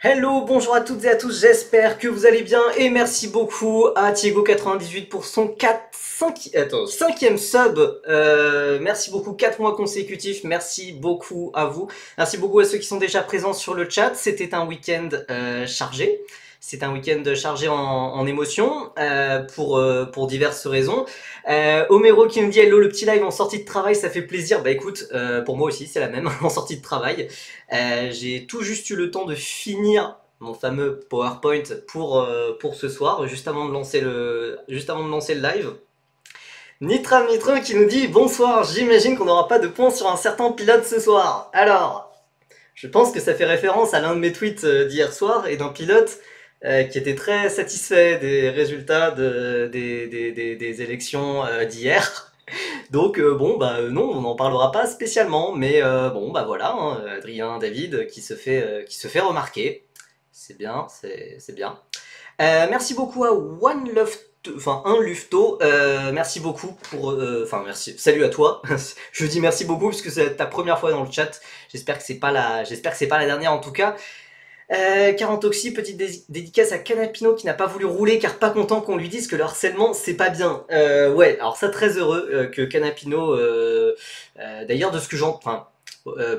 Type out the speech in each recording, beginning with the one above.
Hello, bonjour à toutes et à tous, j'espère que vous allez bien et merci beaucoup à Thiego98 pour son 5e sub. Merci beaucoup, 4 mois consécutifs, merci beaucoup à vous. Merci beaucoup à ceux qui sont déjà présents sur le chat, c'était un week-end chargé. C'est un week-end chargé en émotions pour diverses raisons. Homero qui nous dit hello, le petit live en sortie de travail, ça fait plaisir. Bah écoute, pour moi aussi c'est la même en sortie de travail. J'ai tout juste eu le temps de finir mon fameux PowerPoint pour ce soir, juste avant de lancer le live. Nitram qui nous dit bonsoir, j'imagine qu'on n'aura pas de points sur un certain pilote ce soir. Alors, je pense que ça fait référence à l'un de mes tweets d'hier soir et d'un pilote qui était très satisfait des résultats des élections d'hier. Donc bon bah non, on n'en parlera pas spécialement, mais bon bah voilà, hein, Adrien David qui se fait remarquer. C'est bien, c'est bien. Merci beaucoup à One Love, enfin un Lufto. Merci beaucoup pour, enfin merci, salut à toi. Je dis merci beaucoup parce que c'est ta première fois dans le chat. J'espère que c'est pas la dernière en tout cas. Carantoxy, petite dédicace à Canapino qui n'a pas voulu rouler car pas content qu'on lui dise que le harcèlement c'est pas bien. Ouais, alors ça très heureux que Canapino, d'ailleurs de ce que enfin,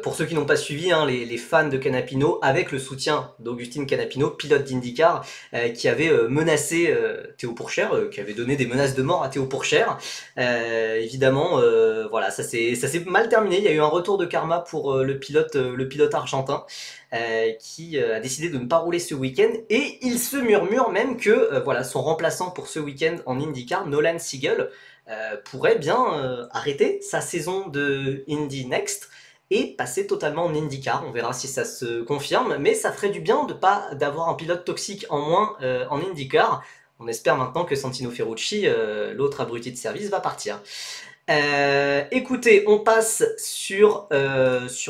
pour ceux qui n'ont pas suivi, hein, les fans de Canapino, avec le soutien d'Augustine Canapino, pilote d'IndyCar, qui avait menacé Théo Pourchère, qui avait donné des menaces de mort à Théo Pourchère. Évidemment, voilà, ça s'est mal terminé. Il y a eu un retour de karma pour le pilote argentin. Qui a décidé de ne pas rouler ce week-end et il se murmure même que voilà, son remplaçant pour ce week-end en IndyCar, Nolan Siegel, pourrait bien arrêter sa saison de Indy Next et passer totalement en IndyCar. On verra si ça se confirme, mais ça ferait du bien de pas d'avoir un pilote toxique en moins en IndyCar. On espère maintenant que Santino Ferrucci, l'autre abruti de service, va partir. Écoutez, on passe sur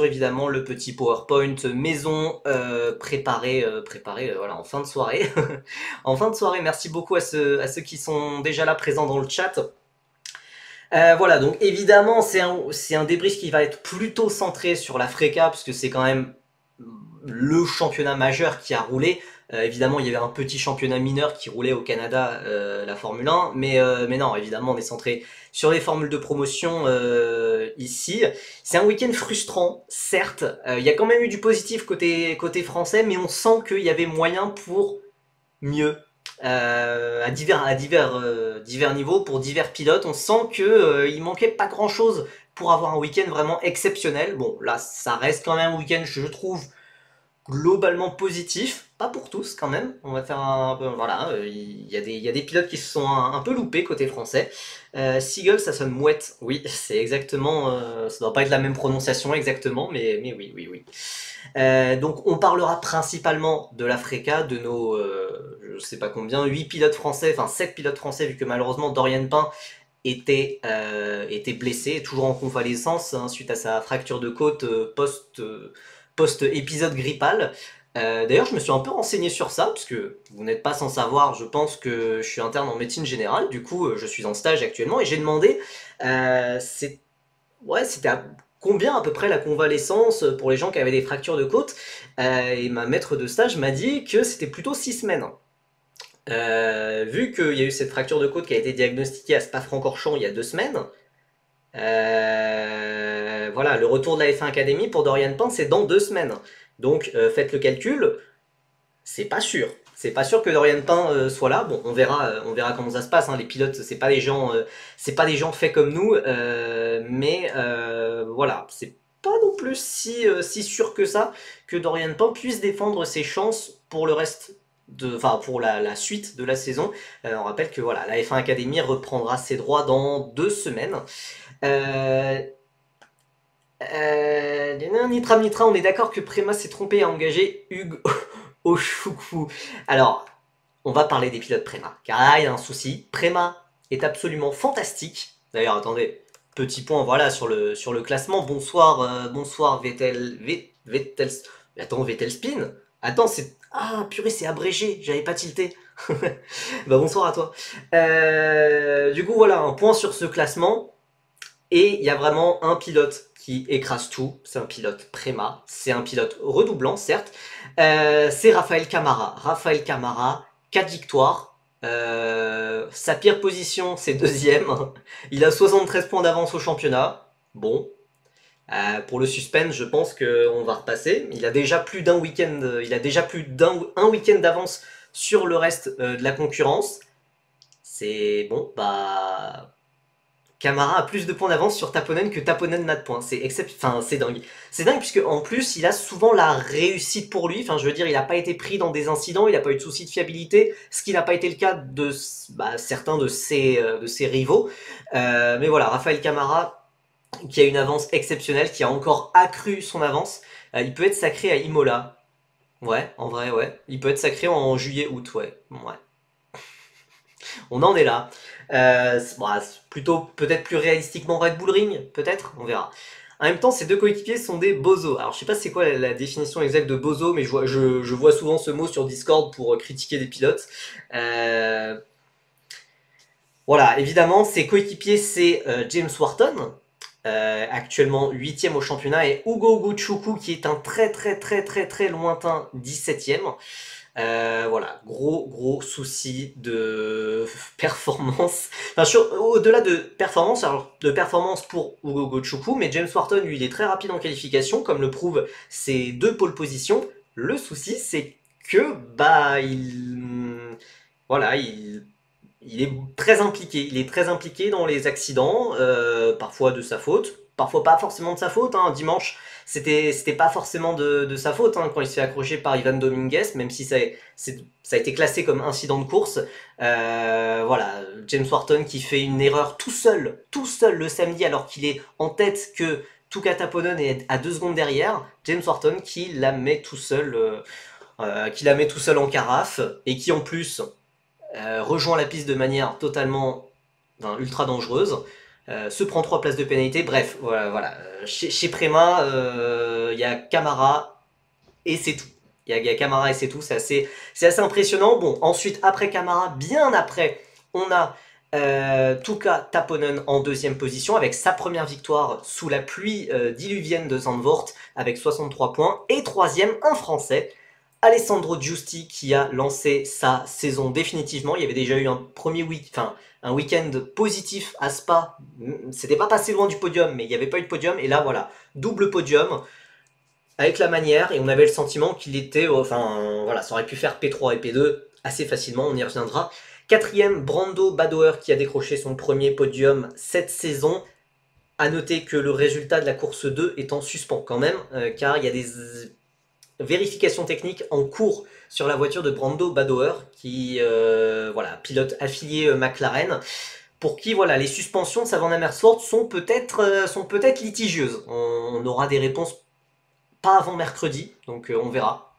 évidemment le petit PowerPoint maison préparé voilà, en fin de soirée. En fin de soirée, merci beaucoup à ceux qui sont déjà là présents dans le chat. Voilà, donc évidemment, c'est un débrief qui va être plutôt centré sur la FRECA, parce que c'est quand même le championnat majeur qui a roulé. Évidemment, il y avait un petit championnat mineur qui roulait au Canada, la Formule 1, mais non, évidemment, on est centré sur les formules de promotion ici. C'est un week-end frustrant, certes. Il y a quand même eu du positif côté français, mais on sent qu'il y avait moyen pour mieux. Divers niveaux, pour divers pilotes, on sent que il manquait pas grand chose pour avoir un week-end vraiment exceptionnel. Bon, là, ça reste quand même un week-end, je trouve, globalement positif, pas pour tous quand même. On va faire un peu, voilà, il y a des pilotes qui se sont un peu loupés côté français. Seagull, ça sonne mouette, oui, c'est exactement, ça doit pas être la même prononciation exactement, mais oui, oui, oui. Donc on parlera principalement de la FRECA, de nos, je sais pas combien, 8 pilotes français, enfin 7 pilotes français, vu que malheureusement Dorian Pain était blessé, toujours en convalescence hein, suite à sa fracture de côte post-épisode grippal. D'ailleurs, je me suis un peu renseigné sur ça, parce que vous n'êtes pas sans savoir, je pense que je suis interne en médecine générale, du coup, je suis en stage actuellement, et j'ai demandé, c'était à combien à peu près la convalescence pour les gens qui avaient des fractures de côte, et ma maître de stage m'a dit que c'était plutôt 6 semaines. Vu qu'il y a eu cette fracture de côte qui a été diagnostiquée à Spa-Francorchamps il y a 2 semaines, voilà, le retour de la F1 Academy pour Dorian Pain, c'est dans 2 semaines. Donc faites le calcul, c'est pas sûr. C'est pas sûr que Dorian Pain soit là. Bon, on verra comment ça se passe. Hein. Les pilotes, c'est pas des gens faits comme nous, mais voilà, c'est pas non plus si sûr que ça que Dorian Pain puisse défendre ses chances pour le reste enfin pour la suite de la saison. On rappelle que voilà, la F1 Academy reprendra ses droits dans 2 semaines. Nitra, on est d'accord que Prema s'est trompé à engager Hugues Ochoukwu. Alors, on va parler des pilotes Prema, car là, il y a un souci. Prema est absolument fantastique. D'ailleurs, attendez, petit point, voilà, sur le classement. Bonsoir Vettel. Attends, Vettel Spin. Attends, c'est... Ah, purée, c'est abrégé, j'avais pas tilté. Bah bonsoir à toi. Du coup, voilà, un point sur ce classement. Et il y a vraiment un pilote qui écrase tout, c'est un pilote Prema, c'est un pilote redoublant certes, c'est Rafael Camara. Rafael Camara, 4 victoires, sa pire position c'est deuxième, il a 73 points d'avance au championnat, bon, pour le suspense je pense qu'on va repasser, il a déjà plus d'un week-end, il a déjà plus d'un week-end d'avance sur le reste de la concurrence, c'est bon, bah... Camara a plus de points d'avance sur Taponen que Taponen n'a de points. C'est dingue. C'est dingue puisque en plus il a souvent la réussite pour lui. Enfin, je veux dire, il n'a pas été pris dans des incidents, il n'a pas eu de soucis de fiabilité, ce qui n'a pas été le cas de certains de ses rivaux. Mais voilà, Rafael Camara, qui a une avance exceptionnelle, qui a encore accru son avance, il peut être sacré à Imola. Ouais, en vrai, ouais. Il peut être sacré en juillet-août, ouais. Ouais. On en est là. Plutôt peut-être plus réalistiquement Red Bull Ring, peut-être, on verra. En même temps, ces deux coéquipiers sont des bozos. Alors je sais pas c'est quoi la définition exacte de bozo, mais je vois souvent ce mot sur Discord pour critiquer des pilotes. Voilà, évidemment, ces coéquipiers, c'est James Wharton, actuellement 8ème au championnat, et Ugo Ugochukwu, qui est un très lointain 17ème. Voilà, gros souci de performance. Enfin, au-delà de performance, alors de performance pour Ugo Ugochukwu, mais James Wharton, lui, il est très rapide en qualification, comme le prouvent ses 2 pole positions. Le souci, c'est que, voilà, il est très impliqué. Il est très impliqué dans les accidents, parfois de sa faute, parfois pas forcément de sa faute. Hein. Dimanche, c'était pas forcément de sa faute hein, quand il s'est accroché par Ivan Dominguez, même si ça a été classé comme incident de course. Voilà, James Wharton qui fait une erreur tout seul le samedi alors qu'il est en tête que Tuka Taponen est à 2 secondes derrière. James Wharton qui la met tout seul, en carafe et qui en plus rejoint la piste de manière totalement ultra dangereuse. Se prend 3 places de pénalité. Bref, voilà. Chez Prema, il y a Camara et c'est tout. Il y a Camara et c'est tout. C'est assez impressionnant. Bon, ensuite, après Camara, bien après, on a Tuka Taponen en 2ème position avec sa première victoire sous la pluie diluvienne de Zandvoort avec 63 points. Et 3ème, un Français, Alessandro Giusti, qui a lancé sa saison définitivement. Il y avait déjà eu un week-end positif à Spa. C'était pas passé loin du podium, mais il n'y avait pas eu de podium. Et là, voilà, double podium avec la manière. Et on avait le sentiment qu'il était... voilà, ça aurait pu faire P3 et P2 assez facilement, on y reviendra. 4ème, Brando Badoer, qui a décroché son premier podium cette saison. À noter que le résultat de la course 2 est en suspens quand même, car il y a des vérification technique en cours sur la voiture de Brando Badoer, qui pilote affilié McLaren, pour qui voilà, les suspensions de Savannah Amersfoort sont peut-être litigieuses. On aura des réponses pas avant mercredi, donc on verra.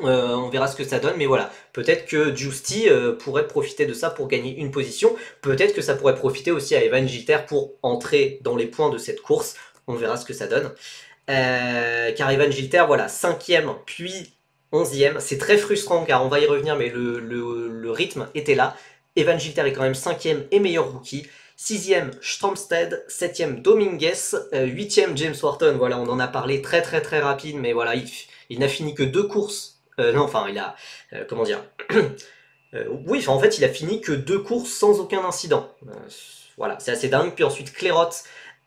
On verra ce que ça donne, mais voilà, peut-être que Giusti pourrait profiter de ça pour gagner une position, peut-être que ça pourrait profiter aussi à Evan Gilter pour entrer dans les points de cette course, on verra ce que ça donne. Car Evan Gilter, voilà, 5ème puis 11ème. C'est très frustrant car on va y revenir, mais le rythme était là. Evan Gilter est quand même 5ème et meilleur rookie. 6ème, Stromstead. 7ème, Dominguez. 8ème, James Wharton. Voilà, on en a parlé très rapide, mais voilà, il n'a fini que 2 courses. Non, enfin, il a... comment dire oui, en fait, il a fini que 2 courses sans aucun incident. Voilà, c'est assez dingue. Puis ensuite, Clairot.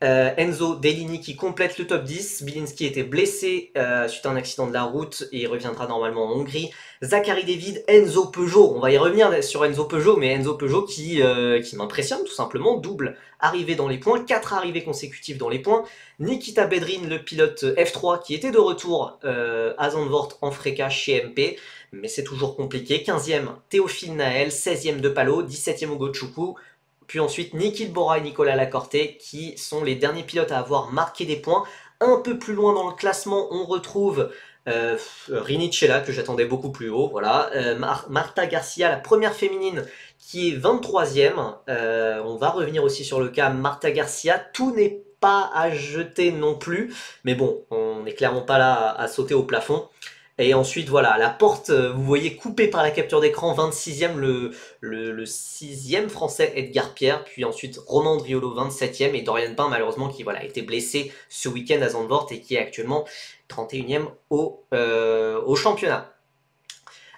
Enzo Delini qui complète le top 10. Bilinski était blessé suite à un accident de la route et il reviendra normalement en Hongrie. Zachary David, Enzo Peugeot, on va y revenir sur Enzo Peugeot, mais Enzo Peugeot qui m'impressionne tout simplement, double arrivée dans les points, 4 arrivées consécutives dans les points. Nikita Bedrin, le pilote F3 qui était de retour à Zandvoort en Freca chez MP, mais c'est toujours compliqué. 15ème, Théophile Naël, 16ème De Palo, 17ème Ugochukwu. Puis ensuite, Niki Bora et Nicolas Lacorte qui sont les derniers pilotes à avoir marqué des points. Un peu plus loin dans le classement, on retrouve Rinicella, que j'attendais beaucoup plus haut. Voilà. Marta Garcia, la première féminine, qui est 23ème. On va revenir aussi sur le cas Marta Garcia. Tout n'est pas à jeter non plus. Mais bon, on n'est clairement pas là à sauter au plafond. Et ensuite, voilà, la porte, vous voyez coupée par la capture d'écran, 26e, le 6e français Edgar Pierre, puis ensuite Romain Driolo, 27e, et Dorian Pain, malheureusement, qui voilà, a été blessé ce week-end à Zandvoort et qui est actuellement 31e au championnat.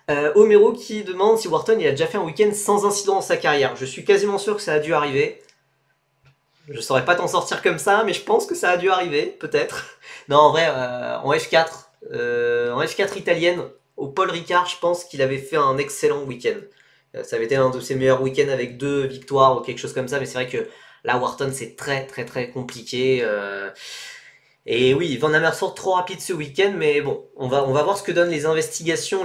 Homero qui demande si Wharton il a déjà fait un week-end sans incident dans sa carrière. Je suis quasiment sûr que ça a dû arriver. Je saurais pas t'en sortir comme ça, mais je pense que ça a dû arriver, peut-être. Non, en vrai, en F4 italienne, au Paul Ricard, je pense qu'il avait fait un excellent week-end. Ça avait été un de ses meilleurs week-ends avec 2 victoires ou quelque chose comme ça, mais c'est vrai que là, Wharton, c'est très très très compliqué. Et oui, Van Amersfoort trop rapide ce week-end, mais bon, on va voir ce que donnent les investigations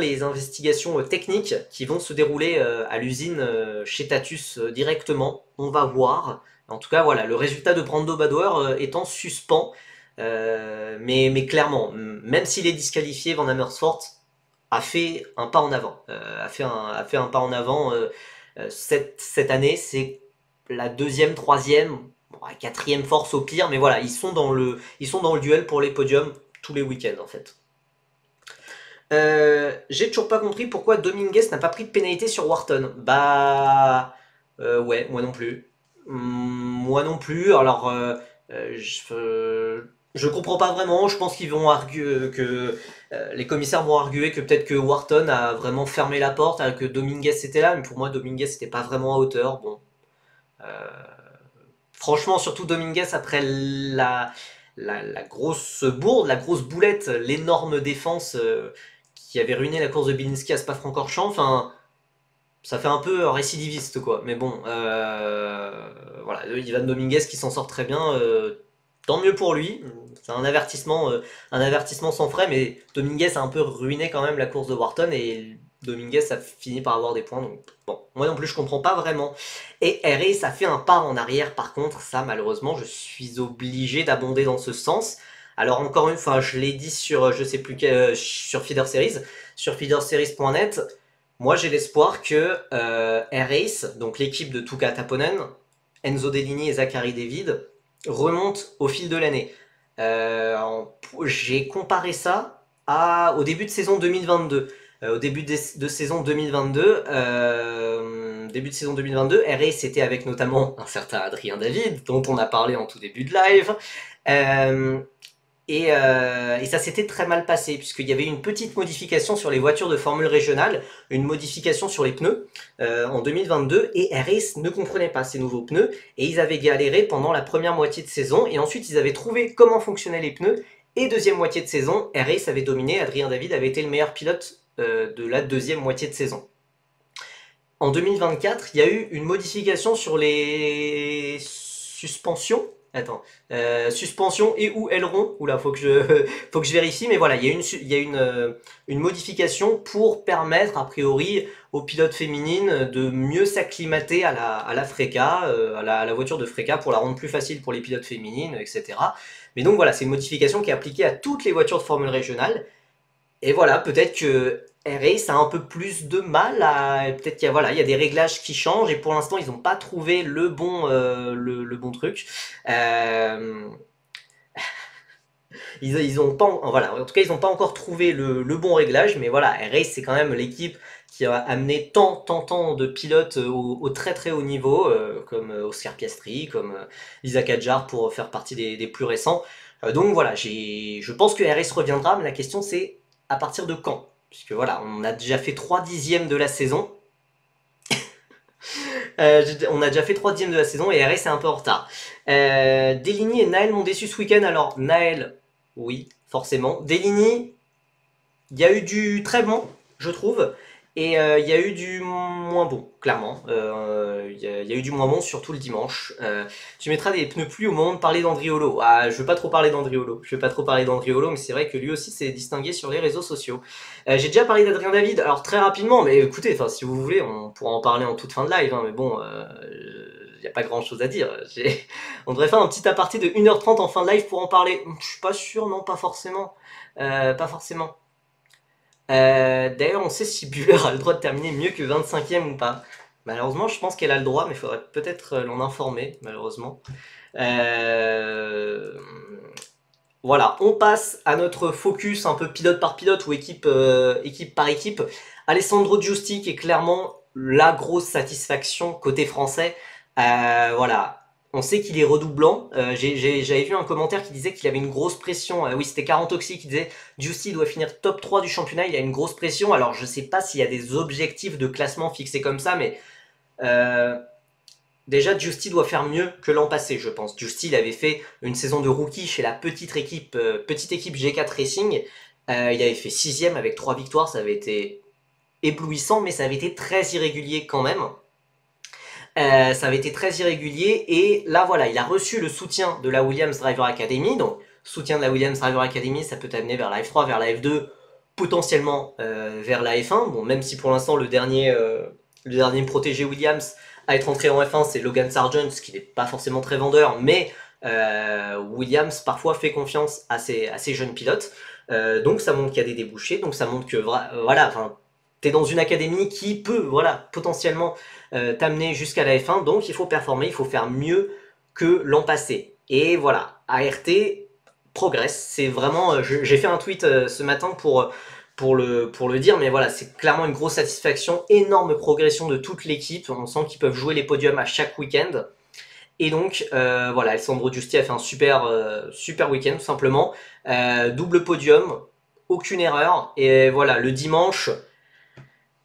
techniques qui vont se dérouler à l'usine chez Tatus directement. On va voir. En tout cas, voilà, le résultat de Brando Badoer est en suspens. Mais clairement, même s'il est disqualifié, Van Amersfoort a fait un pas en avant. A fait un pas en avant cette année. C'est la deuxième, troisième, bon, quatrième force au pire, mais voilà, ils sont dans le duel pour les podiums tous les week-ends en fait. J'ai toujours pas compris pourquoi Dominguez n'a pas pris de pénalité sur Wharton. Bah ouais, moi non plus. Moi non plus. Alors je comprends pas vraiment. Je pense qu'ils vont arguer que les commissaires vont arguer que peut-être que Wharton a vraiment fermé la porte, que Dominguez était là, mais pour moi Dominguez n'était pas vraiment à hauteur. Bon, franchement, surtout Dominguez après la grosse bourde, la grosse boulette, l'énorme défense qui avait ruiné la course de Bilinski à Spa-Francorchamps. Enfin, ça fait un peu récidiviste, quoi. Mais bon, voilà, Ivan Dominguez qui s'en sort très bien, tant mieux pour lui. C'est un avertissement sans frais, mais Dominguez a un peu ruiné quand même la course de Wharton et Dominguez a fini par avoir des points. Donc bon, moi non plus je comprends pas vraiment. Et RS a fait un pas en arrière. Par contre, ça malheureusement, je suis obligé d'abonder dans ce sens. Alors encore une fois, je l'ai dit sur je sais plus sur Feeder Series, sur feederseries.net. Moi, j'ai l'espoir que Air donc l'équipe de Tuka Taponen, Enzo Dellini et Zachary David, remontent au fil de l'année. J'ai comparé ça au début de saison 2022. Au début de saison 2022, RS était avec notamment un certain Adrien David, dont on a parlé en tout début de live. Et ça s'était très mal passé, puisqu'il y avait une petite modification sur les voitures de formule régionale, une modification sur les pneus en 2022, et RS ne comprenait pas ces nouveaux pneus, et ils avaient galéré pendant la première moitié de saison, et ensuite ils avaient trouvé comment fonctionnaient les pneus, et deuxième moitié de saison, RS avait dominé, Adrien David avait été le meilleur pilote de la deuxième moitié de saison. En 2024, il y a eu une modification sur les suspensions. Attends, suspension et ou aileron. Oula, faut que je vérifie, mais voilà, il y a une modification pour permettre, a priori, aux pilotes féminines de mieux s'acclimater à la FRECA, à la voiture de FRECA, pour la rendre plus facile pour les pilotes féminines, etc. Mais donc voilà, c'est une modification qui est appliquée à toutes les voitures de formule régionale. Et voilà, peut-être que RS a un peu plus de mal à. Peut-être qu'il y a, voilà, il y a des réglages qui changent et pour l'instant ils n'ont pas trouvé le bon truc. Ils ont pas, voilà, en tout cas ils n'ont pas encore trouvé le bon réglage, mais voilà, RS c'est quand même l'équipe qui a amené tant de pilotes au très très haut niveau, comme Oscar Piastri, comme Isaac Hadjar pour faire partie des plus récents. Donc voilà, je pense que RS reviendra, mais la question c'est à partir de quand? Puisque voilà, on a déjà fait 3 dixièmes de la saison. On a déjà fait 3 dixièmes de la saison et RS est un peu en retard. Deligny et Naël m'ont déçu ce week-end. Alors, Naël, oui, forcément. Deligny, il y a eu du très bon, je trouve. Et il y a eu du moins bon, clairement. Il y a eu du moins bon, surtout le dimanche. Tu mettras des pneus pluie au moment de parler d'Andriolo. Ah, je veux pas trop parler d'Andriolo. Je veux pas trop parler d'Andriolo, mais c'est vrai que lui aussi s'est distingué sur les réseaux sociaux. J'ai déjà parlé d'Adrien David, alors très rapidement, mais écoutez, si vous voulez, on pourra en parler en toute fin de live, hein, mais bon, il n'y a pas grand chose à dire. On devrait faire un petit aparté de 1h30 en fin de live pour en parler. Je suis pas sûr, non, pas forcément. Pas forcément. D'ailleurs, on sait si Buller a le droit de terminer mieux que 25e ou pas. Malheureusement, je pense qu'elle a le droit, mais il faudrait peut-être l'en informer, malheureusement. Voilà, on passe à notre focus un peu pilote par pilote ou équipe par équipe. Alessandro Giusti qui est clairement la grosse satisfaction côté français. Voilà, on sait qu'il est redoublant. J'avais vu un commentaire qui disait qu'il avait une grosse pression. Oui, c'était Carantoxi qui disait Giusti doit finir top 3 du championnat, il a une grosse pression. Alors je sais pas s'il y a des objectifs de classement fixés comme ça, mais euh, déjà, Giusti doit faire mieux que l'an passé, je pense. Giusti, il avait fait une saison de rookie chez la petite équipe G4 Racing. Il avait fait 6ème avec 3 victoires, ça avait été éblouissant, mais ça avait été très irrégulier quand même. Ça avait été très irrégulier, et là, voilà, il a reçu le soutien de la Williams Driver Academy. Donc, soutien de la Williams Driver Academy, ça peut t'amener vers la F3, vers la F2, potentiellement vers la F1. Bon, même si pour l'instant, le dernier protégé Williams à être entré en F1, c'est Logan Sargent, ce qui n'est pas forcément très vendeur, mais Williams parfois fait confiance à ces jeunes pilotes. Donc ça montre qu'il y a des débouchés, donc ça montre que voilà, enfin, t'es dans une académie qui peut, voilà, potentiellement t'amener jusqu'à la F1, donc il faut performer, il faut faire mieux que l'an passé. Et voilà, ART progresse, c'est vraiment, j'ai fait un tweet ce matin pour le dire, mais voilà, c'est clairement une grosse satisfaction, énorme progression de toute l'équipe, on sent qu'ils peuvent jouer les podiums à chaque week-end. Et donc, voilà, Alessandro Giusti a fait un super week-end, tout simplement. Double podium, aucune erreur. Et voilà, le dimanche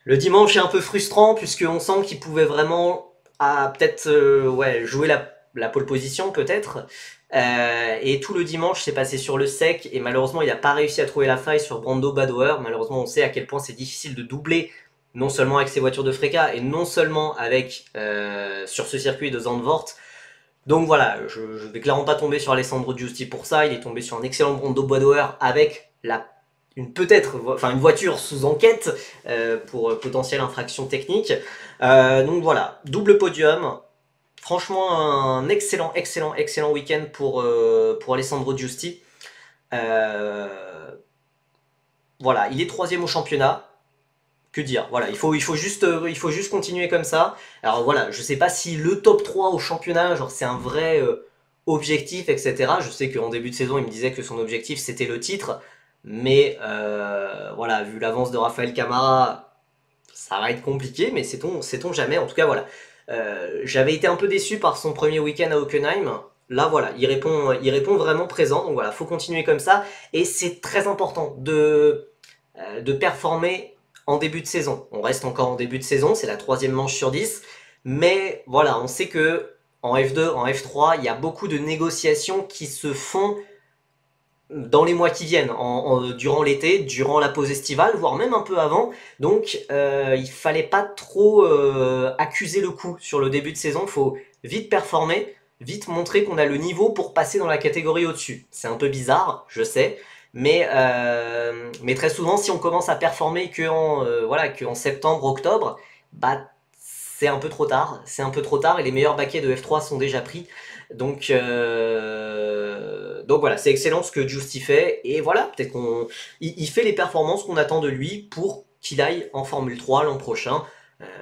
est un peu frustrant, puisqu'on sent qu'il pouvait vraiment peut-être ouais, jouer la pole position, peut-être. Et tout le dimanche s'est passé sur le sec, et malheureusement il n'a pas réussi à trouver la faille sur Brando Badoer. Malheureusement, on sait à quel point c'est difficile de doubler, non seulement avec ses voitures de Freca, et non seulement avec sur ce circuit de Zandvoort. Donc voilà, je ne vais clairement pas tomber sur Alessandro Giusti pour ça. Il est tombé sur un excellent Brando Badoer avec une voiture sous enquête pour potentielle infraction technique. Donc voilà, double podium. Franchement, un excellent week-end pour Alessandro Giusti. Euh, voilà, il est troisième au championnat. Que dire, voilà, il faut juste continuer comme ça. Alors voilà, je sais pas si le top 3 au championnat, genre c'est un vrai objectif, etc. Je sais qu'en début de saison, il me disait que son objectif c'était le titre, mais voilà, vu l'avance de Raphaël Camara, ça va être compliqué, mais sait-on jamais. En tout cas, voilà. J'avais été un peu déçu par son premier week-end à Hockenheim. Là, voilà, il répond vraiment présent. Donc voilà, faut continuer comme ça. Et c'est très important de performer en début de saison. On reste encore en début de saison, c'est la troisième manche sur 10. Mais voilà, on sait que en F2, en F3, il y a beaucoup de négociations qui se font dans les mois qui viennent, durant l'été, durant la pause estivale, voire même un peu avant. Donc il fallait pas trop accuser le coup sur le début de saison. Il faut vite performer, vite montrer qu'on a le niveau pour passer dans la catégorie au-dessus. C'est un peu bizarre, je sais, mais très souvent, si on commence à performer que en septembre, octobre, bah c'est un peu trop tard. C'est un peu trop tard, et les meilleurs baquets de F3 sont déjà pris. Donc voilà, c'est excellent ce que Giusti fait, et voilà, peut-être il fait les performances qu'on attend de lui pour qu'il aille en Formule 3 l'an prochain.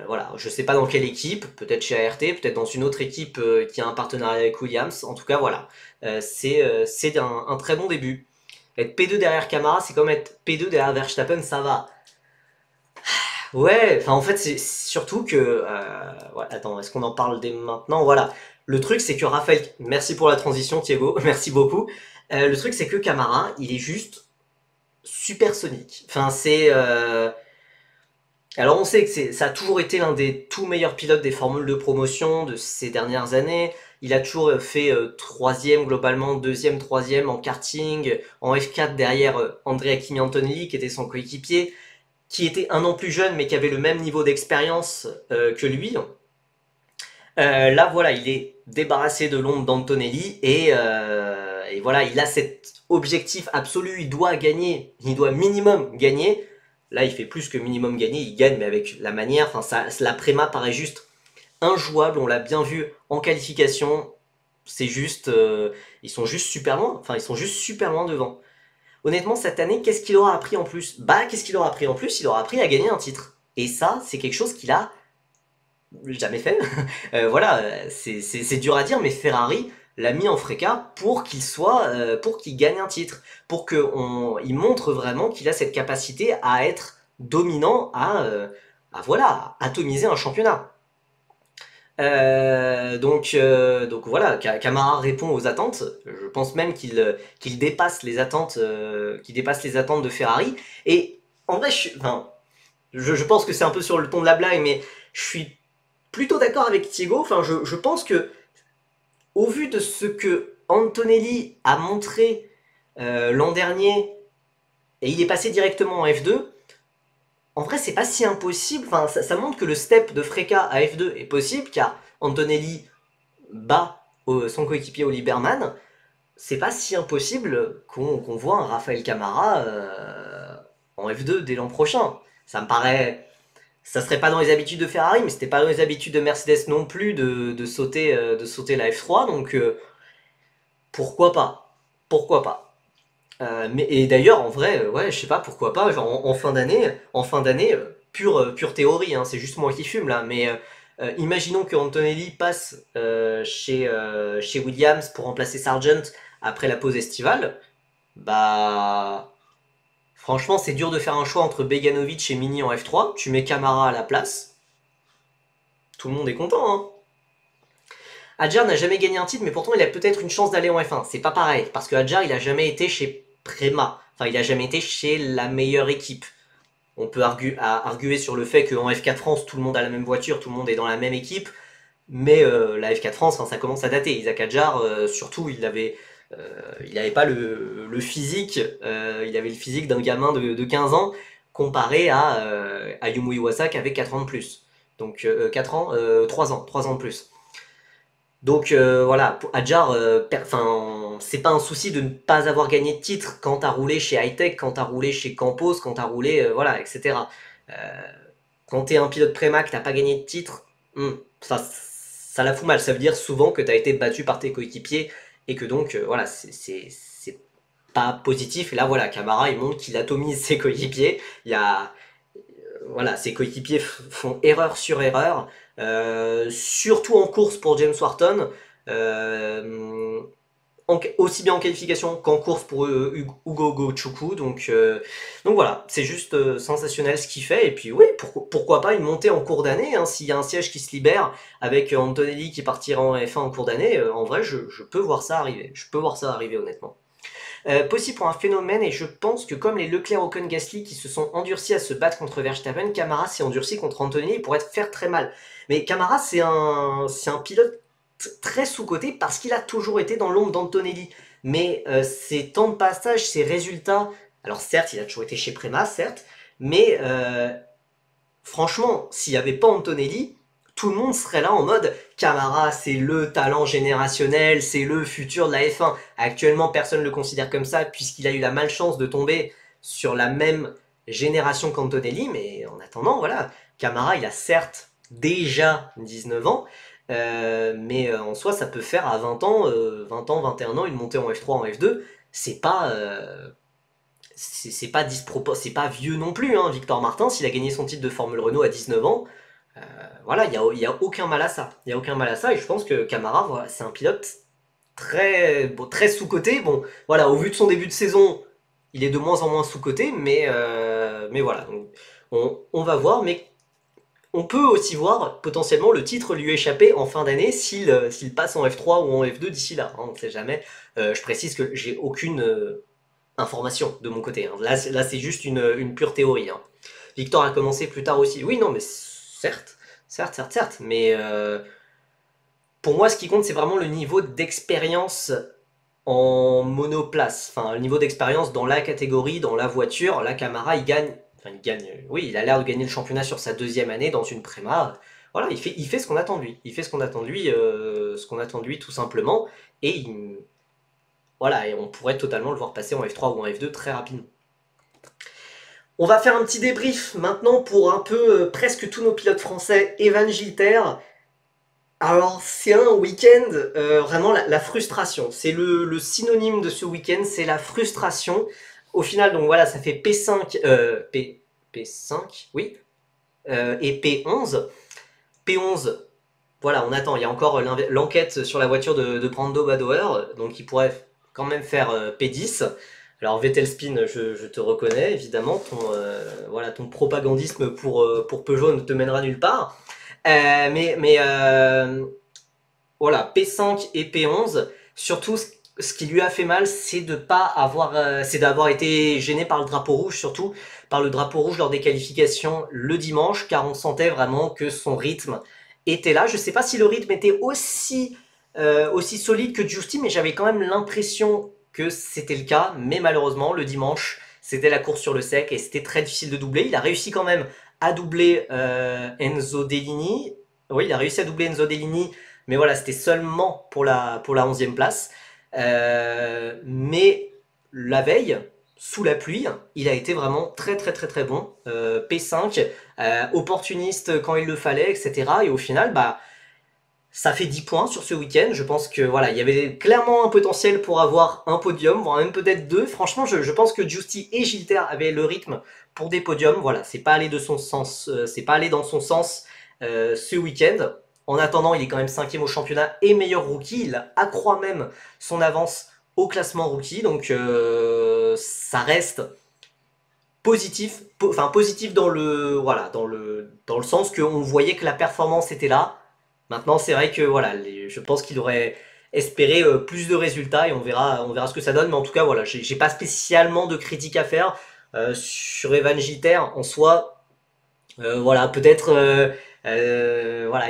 Voilà, je sais pas dans quelle équipe, peut-être chez ART, peut-être dans une autre équipe qui a un partenariat avec Williams. En tout cas, voilà, c'est un très bon début. Être P2 derrière Camara, c'est comme être P2 derrière Verstappen, ça va. Ouais, enfin en fait c'est surtout que ouais, attends, est-ce qu'on en parle dès maintenant? Voilà. Le truc c'est que Raphaël, merci pour la transition Thiago, merci beaucoup. Le truc c'est que Camara, il est juste supersonique. Enfin alors on sait que ça a toujours été l'un des tout meilleurs pilotes des formules de promotion de ces dernières années. Il a toujours fait troisième globalement, deuxième, troisième en karting, en F4 derrière Andrea Kimi Antonelli qui était son coéquipier, qui était un an plus jeune mais qui avait le même niveau d'expérience que lui. Là, voilà, il est débarrassé de l'ombre d'Antonelli, et voilà, il a cet objectif absolu, il doit gagner, il doit minimum gagner. Là, il fait plus que minimum gagner, il gagne, mais avec la manière, enfin, la préma paraît juste injouable, on l'a bien vu en qualification, c'est juste, ils sont juste super loin, enfin, ils sont juste super loin devant. Honnêtement, cette année, qu'est-ce qu'il aura appris en plus? Bah, qu'est-ce qu'il aura appris en plus? Il aura appris à gagner un titre. Et ça, c'est quelque chose qu'il a jamais fait. Voilà, c'est dur à dire, mais Ferrari, l'a mis en Freka pour pour qu'il gagne un titre, pour qu'il montre vraiment qu'il a cette capacité à être dominant, voilà, atomiser un championnat. Donc voilà, Camara répond aux attentes. Je pense même qu'il dépasse les attentes, de Ferrari. Et en vrai, je pense que c'est un peu sur le ton de la blague, mais je suis plutôt d'accord avec Thiago. Enfin, je pense que au vu de ce que Antonelli a montré l'an dernier, et il est passé directement en F2. En vrai, c'est pas si impossible. Enfin, ça montre que le step de Freka à F2 est possible, car Antonelli bat son coéquipier Oli Berman. C'est pas si impossible qu'on voit un Raphaël Camara en F2 dès l'an prochain. Ça me paraît. Ça serait pas dans les habitudes de Ferrari, mais c'était pas dans les habitudes de Mercedes non plus de sauter la F3, donc pourquoi pas? Pourquoi pas? Et d'ailleurs, en vrai, ouais, je sais pas pourquoi pas. Genre, en fin d'année, pure théorie, hein, c'est juste moi qui fume là. Mais imaginons que Antonelli passe chez Williams pour remplacer Sargent après la pause estivale. Bah, franchement, c'est dur de faire un choix entre Beganovic et Mini en F3. Tu mets Camara à la place. Tout le monde est content, hein. Adjar n'a jamais gagné un titre, mais pourtant il a peut-être une chance d'aller en F1. C'est pas pareil, parce que Adjar, il a jamais été chez Prema. Enfin, il a jamais été chez la meilleure équipe. On peut arguer sur le fait qu'en F4 France, tout le monde a la même voiture, tout le monde est dans la même équipe. Mais la F4 France, ça commence à dater. Isaac Adjar, surtout, il avait pas le physique. Il avait le physique d'un gamin de 15 ans comparé à Yumu Iwasaki avec 4 ans de plus. Donc 4 ans, 3 ans de plus. Donc voilà, Adjar, c'est pas un souci de ne pas avoir gagné de titre quand t'as roulé chez Hightech, quand t'as roulé chez Campos, quand t'as roulé, voilà, etc. Euh, quand t'es un pilote Premac, t'as pas gagné de titre, ça la fout mal. Ça veut dire souvent que t'as été battu par tes coéquipiers et que donc, voilà, c'est pas positif. Et là, voilà, Camara, il montre qu'il atomise ses coéquipiers. Voilà, ses coéquipiers font erreur sur erreur. Surtout en course pour James Wharton, aussi bien en qualification qu'en course pour Ugo Gochukwu. Donc voilà, c'est juste sensationnel ce qu'il fait. Et puis oui, pourquoi pas une montée en cours d'année, hein, s'il y a un siège qui se libère avec Antonelli qui partira en F1 en cours d'année. En vrai, je peux voir ça arriver. Je peux voir ça arriver honnêtement. Possible pour un phénomène, et je pense que comme les Leclerc, Ocon, Gasly qui se sont endurcis à se battre contre Verstappen, Camara s'est endurci contre Antonelli, il pourrait faire très mal. Mais Camara, c'est un pilote très sous-coté parce qu'il a toujours été dans l'ombre d'Antonelli. Mais ses temps de passage, ses résultats, alors certes, il a toujours été chez Prema, certes, mais franchement, s'il n'y avait pas Antonelli, tout le monde serait là en mode Camara, c'est le talent générationnel, c'est le futur de la F1. Actuellement, personne ne le considère comme ça puisqu'il a eu la malchance de tomber sur la même génération qu'Antonelli, mais en attendant, voilà, Camara, il a certes déjà 19 ans, mais en soi, ça peut faire à 20 ans, 21 ans, une montée en F3, en F2, c'est pas... c'est pas vieux non plus, hein. Victor Martin, s'il a gagné son titre de Formule Renault à 19 ans, voilà, il y a aucun mal à ça. Il y a aucun mal à ça, et je pense que Camara, voilà, c'est un pilote très sous-coté. Bon, voilà, au vu de son début de saison, il est de moins en moins sous-coté, mais voilà. Donc, on va voir, mais on peut aussi voir potentiellement le titre lui échapper en fin d'année s'il passe en F3 ou en F2 d'ici là. Hein, on ne sait jamais. Je précise que j'ai aucune information de mon côté. Hein. Là c'est juste une pure théorie. Hein. Victor a commencé plus tard aussi. Oui, non, mais certes. Mais pour moi, ce qui compte, c'est vraiment le niveau d'expérience en monoplace. Enfin, le niveau d'expérience dans la catégorie, dans la voiture. Là, Camara, il gagne. Enfin, il gagne. Oui, il a l'air de gagner le championnat sur sa deuxième année dans une Prema. Voilà, il fait ce qu'on attend de lui. Il fait ce qu'on attend de lui, tout simplement. Et voilà, et on pourrait totalement le voir passer en F3 ou en F2 très rapidement. On va faire un petit débrief maintenant pour un peu presque tous nos pilotes français. Evan Gilter. Alors c'est un week-end, vraiment la frustration. C'est le synonyme de ce week-end, c'est la frustration. Au final, donc voilà, ça fait P5, P5, oui, et P11. P11, voilà, on attend. Il y a encore l'enquête sur la voiture de Brando Badoer, donc il pourrait quand même faire P10. Alors Vettel Spin, je te reconnais évidemment, voilà, ton propagandisme pour Peugeot ne te mènera nulle part. Mais voilà, P5 et P11, surtout ce qui lui a fait mal, c'est de pas avoir, c'est d'avoir été gêné par le drapeau rouge, surtout par le drapeau rouge lors des qualifications le dimanche, car on sentait vraiment que son rythme était là. Je sais pas si le rythme était aussi solide que Justin, mais j'avais quand même l'impression que c'était le cas. Mais malheureusement, le dimanche, c'était la course sur le sec et c'était très difficile de doubler. Il a réussi quand même à doubler Enzo Dellini. Oui, il a réussi à doubler Enzo Dellini, mais voilà, c'était seulement pour la 11e place. Mais la veille, sous la pluie, il a été vraiment très très très très bon. P5, opportuniste quand il le fallait, etc. Et au final, bah, ça fait 10 points sur ce week-end. Je pense que voilà, il y avait clairement un potentiel pour avoir un podium, voire même peut-être deux. Franchement, je pense que Giusti et Gilter avaient le rythme pour des podiums. Voilà, c'est pas allé de son sens, c'est pas allé dans son sens ce week-end. En attendant, il est quand même 5e au championnat et meilleur rookie. Il accroît même son avance au classement rookie. Donc ça reste positif, enfin positif dans le voilà, dans le sens qu'on voyait que la performance était là. Maintenant, c'est vrai que voilà, je pense qu'il aurait espéré plus de résultats et on verra ce que ça donne. Mais en tout cas, voilà, j'ai pas spécialement de critiques à faire sur Evan Gilter en soi. Voilà, peut-être, voilà,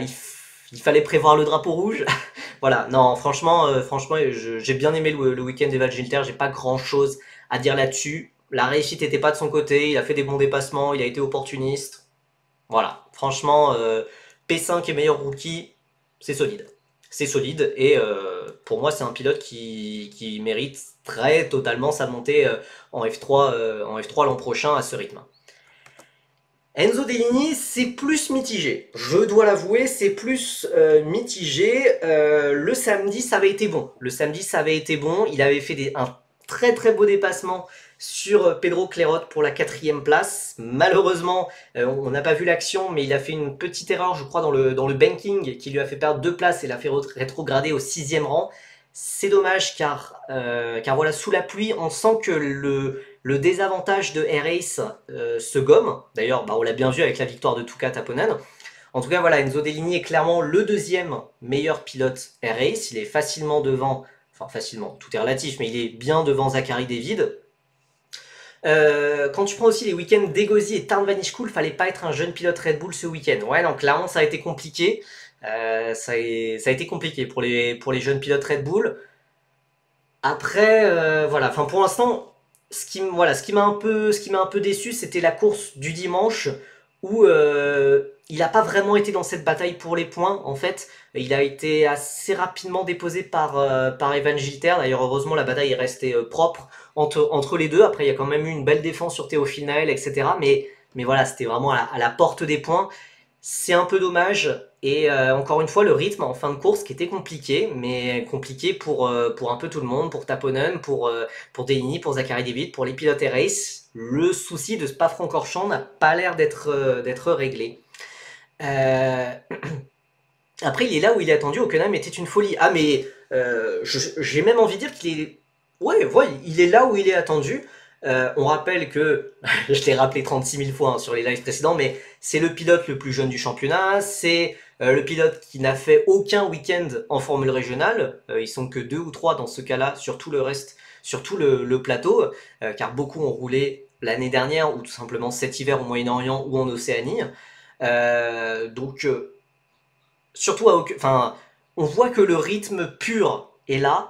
il fallait prévoir le drapeau rouge. Voilà, non, franchement, j'ai bien aimé le week-end d'Evan Gilter. J'ai pas grand-chose à dire là-dessus. La réussite n'était pas de son côté. Il a fait des bons dépassements. Il a été opportuniste. Voilà, franchement, P5 et meilleur rookie, c'est solide. C'est solide et pour moi, c'est un pilote qui mérite très totalement sa montée en F3 l'an prochain à ce rythme. Enzo Dellini, c'est plus mitigé. Je dois l'avouer, c'est plus mitigé. Le samedi, ça avait été bon. Le samedi, ça avait été bon. Il avait fait un très très beau dépassement sur Pedro Clerot pour la 4e place. Malheureusement, on n'a pas vu l'action, mais il a fait une petite erreur, je crois, dans le banking qui lui a fait perdre 2 places et l'a fait rétrograder au 6e rang. C'est dommage car voilà, sous la pluie, on sent que le désavantage de Air-Ace se gomme. D'ailleurs, bah, on l'a bien vu avec la victoire de Tuka Taponen. En tout cas, voilà, Enzo Dellini est clairement le 2e meilleur pilote Air-Ace. Il est facilement devant, enfin facilement, tout est relatif, mais il est bien devant Zachary David. Quand tu prends aussi les week-ends d'Egozi et Tarn Van School, fallait pas être un jeune pilote Red Bull ce week-end. Ouais, donc clairement, ça a été compliqué. Ça a été compliqué pour les jeunes pilotes Red Bull. Après, voilà, enfin pour l'instant, ce qui m'a un peu déçu, c'était la course du dimanche où il n'a pas vraiment été dans cette bataille pour les points. En fait, il a été assez rapidement déposé par Evan Gilter. D'ailleurs, heureusement, la bataille est restée propre entre les deux. Après, il y a quand même eu une belle défense sur Théophile Naël, etc. Mais voilà, c'était vraiment à la porte des points. C'est un peu dommage. Et encore une fois, le rythme en fin de course qui était compliqué, mais compliqué pour un peu tout le monde, pour Taponen, pour Dellini, pour Zachary David, pour les pilotes race. Le souci de Spa-Francorchamps n'a pas l'air d'être réglé. Après, il est là où il est attendu. Hockenheim était une folie. Ah, mais j'ai même envie de dire qu'il est. Ouais, il est là où il est attendu. On rappelle que, je l'ai rappelé 36 000 fois hein, sur les lives précédents, mais c'est le pilote le plus jeune du championnat, c'est le pilote qui n'a fait aucun week-end en formule régionale, ils sont que 2 ou 3 dans ce cas-là, sur tout le reste, sur tout le plateau, car beaucoup ont roulé l'année dernière ou tout simplement cet hiver au Moyen-Orient ou en Océanie. Donc, surtout enfin, on voit que le rythme pur est là.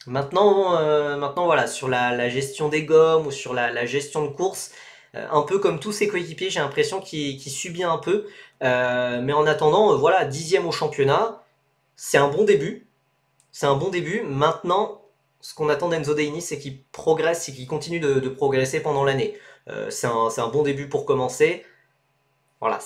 Maintenant voilà, sur la gestion des gommes ou sur la gestion de course, un peu comme tous ses coéquipiers, j'ai l'impression qu'il subit un peu. Mais en attendant, voilà, 10e au championnat, c'est un bon début. C'est un bon début. Maintenant, ce qu'on attend d'Enzo Dellini, c'est qu'il progresse et qu'il continue de progresser pendant l'année. C'est un bon début pour commencer. Voilà,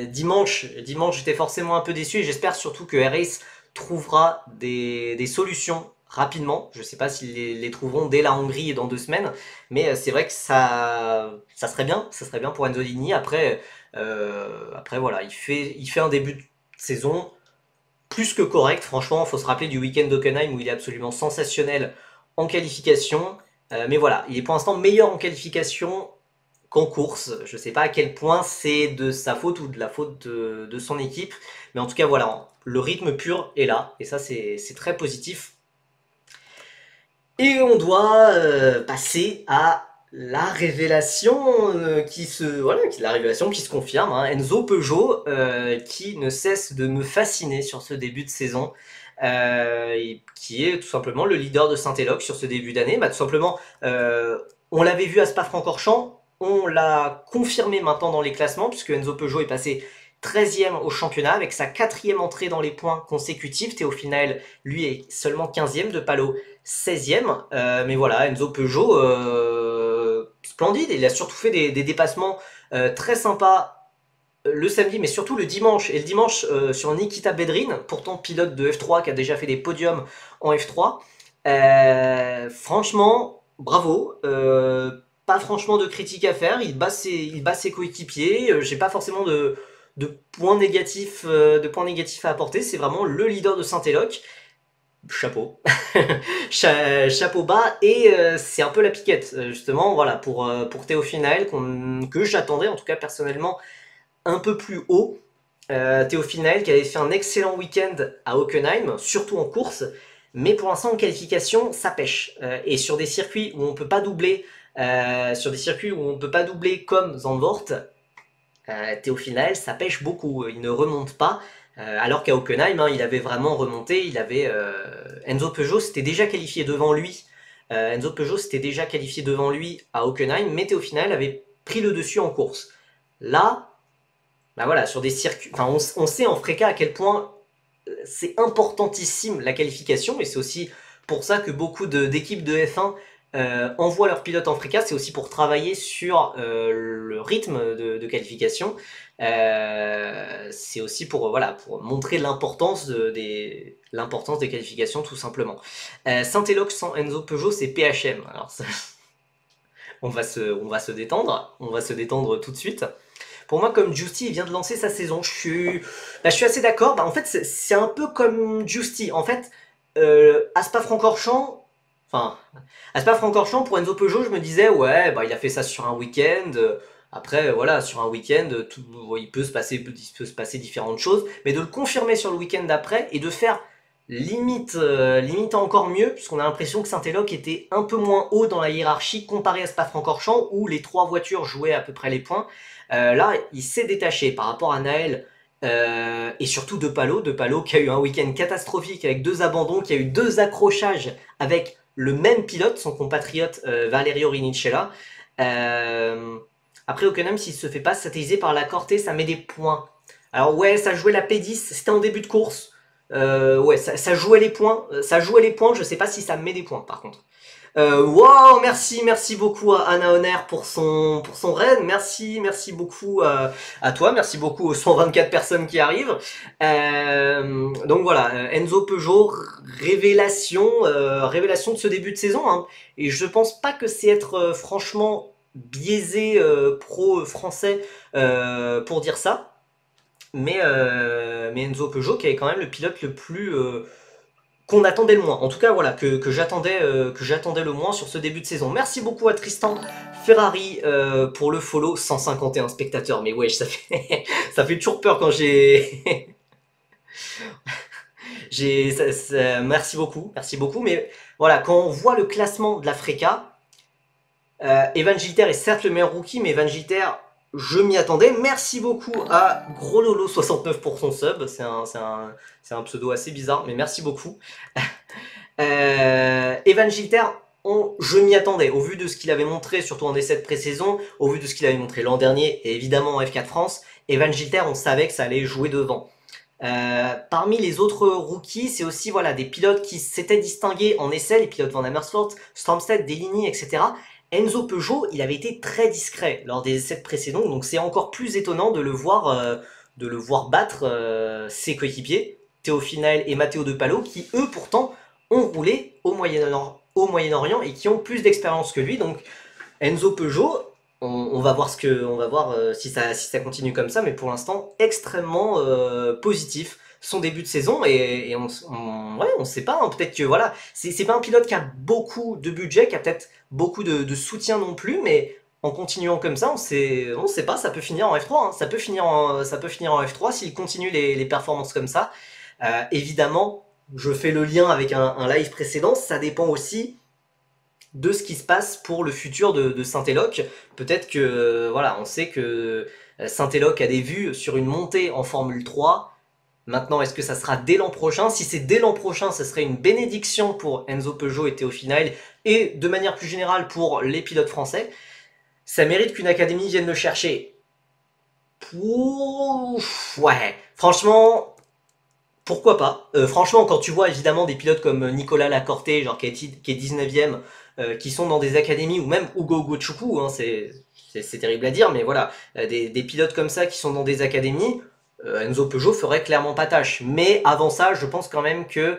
dimanche, j'étais forcément un peu déçu et j'espère surtout que Harris trouvera des solutions rapidement. Je ne sais pas s'ils les trouveront dès la Hongrie et dans 2 semaines, mais c'est vrai que ça serait bien pour Enzo Dini. Après voilà, il fait un début de saison plus que correct. Franchement, il faut se rappeler du week-end d'Hockenheim où il est absolument sensationnel en qualification. Mais voilà, il est pour l'instant meilleur en qualification qu'en course. Je ne sais pas à quel point c'est de sa faute ou de la faute de son équipe. Mais en tout cas, voilà, le rythme pur est là. Et ça, c'est très positif. Et on doit passer à la révélation la révélation qui se confirme, hein. Enzo Peugeot, qui ne cesse de me fasciner sur ce début de saison, et qui est tout simplement le leader de Saint-Éloque sur ce début d'année. Tout simplement, on l'avait vu à Spa-Francorchamps, on l'a confirmé maintenant dans les classements, puisque Enzo Peugeot est passé 13e au championnat avec sa 4e entrée dans les points consécutifs. Théo Final, lui, est seulement 15e, De Palot 16e. Mais voilà, Enzo Peugeot, splendide. Il a surtout fait des dépassements très sympas le samedi, mais surtout le dimanche. Et le dimanche sur Nikita Bedrin, pourtant pilote de F3 qui a déjà fait des podiums en F3. Franchement, bravo. Pas franchement de critique à faire. Il bat ses coéquipiers. J'ai pas forcément de points négatifs à apporter. C'est vraiment le leader de Saint-Éloque. Chapeau. Chapeau bas. Et c'est un peu la piquette, justement, voilà, pour Théo Final, que j'attendais, en tout cas personnellement, un peu plus haut. Théo Final qui avait fait un excellent week-end à Hockenheim, surtout en course. Mais pour l'instant, en qualification, ça pêche. Et sur des circuits où on peut pas doubler, comme Zandvoort, Théo Final, ça pêche beaucoup. Il ne remonte pas. Alors qu'à Hockenheim, hein, il avait vraiment remonté. Enzo Peugeot s'était déjà qualifié devant lui. À Hockenheim, mais Théo Final avait pris le dessus en course. Là, voilà, sur des circuits, enfin, on sait en Freca à quel point c'est importantissime la qualification, et c'est aussi pour ça que beaucoup d'équipes de F1 envoient leurs pilotes en Freca. C'est aussi pour travailler sur le rythme de qualification. C'est aussi pour montrer l'importance des qualifications, tout simplement. Saint-Éloque sans Enzo Peugeot, c'est PHM. Alors ça, on va se détendre tout de suite. Pour moi, comme Giusti, il vient de lancer sa saison, je suis assez d'accord. En fait, c'est un peu comme Giusti. En fait, à Spa-Francorchamps, pour Enzo Peugeot, je me disais, ouais, il a fait ça sur un week-end. Après, voilà, sur un week-end, il peut se passer différentes choses. Mais de le confirmer sur le week-end d'après et de faire limite encore mieux, puisqu'on a l'impression que Saint-Éloque était un peu moins haut dans la hiérarchie comparé à Spa-Francorchamps, où les 3 voitures jouaient à peu près les points. Là, il s'est détaché par rapport à Naël et surtout De Palot qui a eu un week-end catastrophique avec 2 abandons, qui a eu 2 accrochages avec le même pilote, son compatriote Valerio Rinicella. Après Hockenheim, s'il se fait pas satelliser par la Corté, ça met des points. Alors ouais, ça jouait la P10, c'était en début de course. Ouais, ça jouait les points. Je sais pas si ça met des points par contre. Wow, merci beaucoup à Anna Honner pour son raid. Merci beaucoup à toi. Merci beaucoup aux 124 personnes qui arrivent. Donc voilà, Enzo Peugeot, révélation de ce début de saison, hein. Et je pense pas que c'est être franchement biaisé pro français pour dire ça. Mais Enzo Peugeot qui est quand même le pilote le plus qu'on attendait le moins. En tout cas, voilà, que j'attendais le moins sur ce début de saison. Merci beaucoup à Tristan Ferrari pour le follow. 151 spectateurs, mais wesh, ça fait toujours peur quand j'ai... Merci beaucoup. Mais voilà, quand on voit le classement de la Freca, Evan Gilter est certes le meilleur rookie, mais Evan Gilter, je m'y attendais. Merci beaucoup à GrosLolo69 pour son sub. C'est un pseudo assez bizarre, mais merci beaucoup. Evan Gilter, je m'y attendais. Au vu de ce qu'il avait montré, surtout en essai de pré-saison, au vu de ce qu'il avait montré l'an dernier, et évidemment en F4 France, Evan Gilter, on savait que ça allait jouer devant. Parmi les autres rookies, c'est aussi des pilotes qui s'étaient distingués en essai, les pilotes Van Amersfoort, Stromstedt, Deligny, etc. Enzo Peugeot, il avait été très discret lors des essais précédents, donc c'est encore plus étonnant de le voir battre ses coéquipiers, Théo Final et Matteo De Palot, qui eux pourtant ont roulé au Moyen-Orient et qui ont plus d'expérience que lui. Donc Enzo Peugeot, on va voir si ça continue comme ça, mais pour l'instant extrêmement positif son début de saison et ouais, on sait pas, hein, peut-être que voilà, c'est pas un pilote qui a beaucoup de budget, qui a peut-être beaucoup de soutien non plus, mais en continuant comme ça, on sait pas, ça peut finir en F3, hein, ça peut finir en F3 s'il continue les performances comme ça. Évidemment, je fais le lien avec un live précédent, ça dépend aussi de ce qui se passe pour le futur de Saint-Éloque. Peut-être que, voilà, on sait que Saint-Éloque a des vues sur une montée en Formule 3. Maintenant, est-ce que ça sera dès l'an prochain? Si c'est dès l'an prochain, ça serait une bénédiction pour Enzo Peugeot et Théo Final, et de manière plus générale pour les pilotes français. Ça mérite qu'une académie vienne le chercher. Ouais, franchement, pourquoi pas. Franchement, quand tu vois évidemment des pilotes comme Nicolas Lacorté, genre qui est 19ème, qui sont dans des académies, ou même Ugo Gochoukou, hein, c'est terrible à dire, mais voilà, des pilotes comme ça qui sont dans des académies, Enzo Peugeot ferait clairement pas tâche. Mais avant ça, je pense quand même que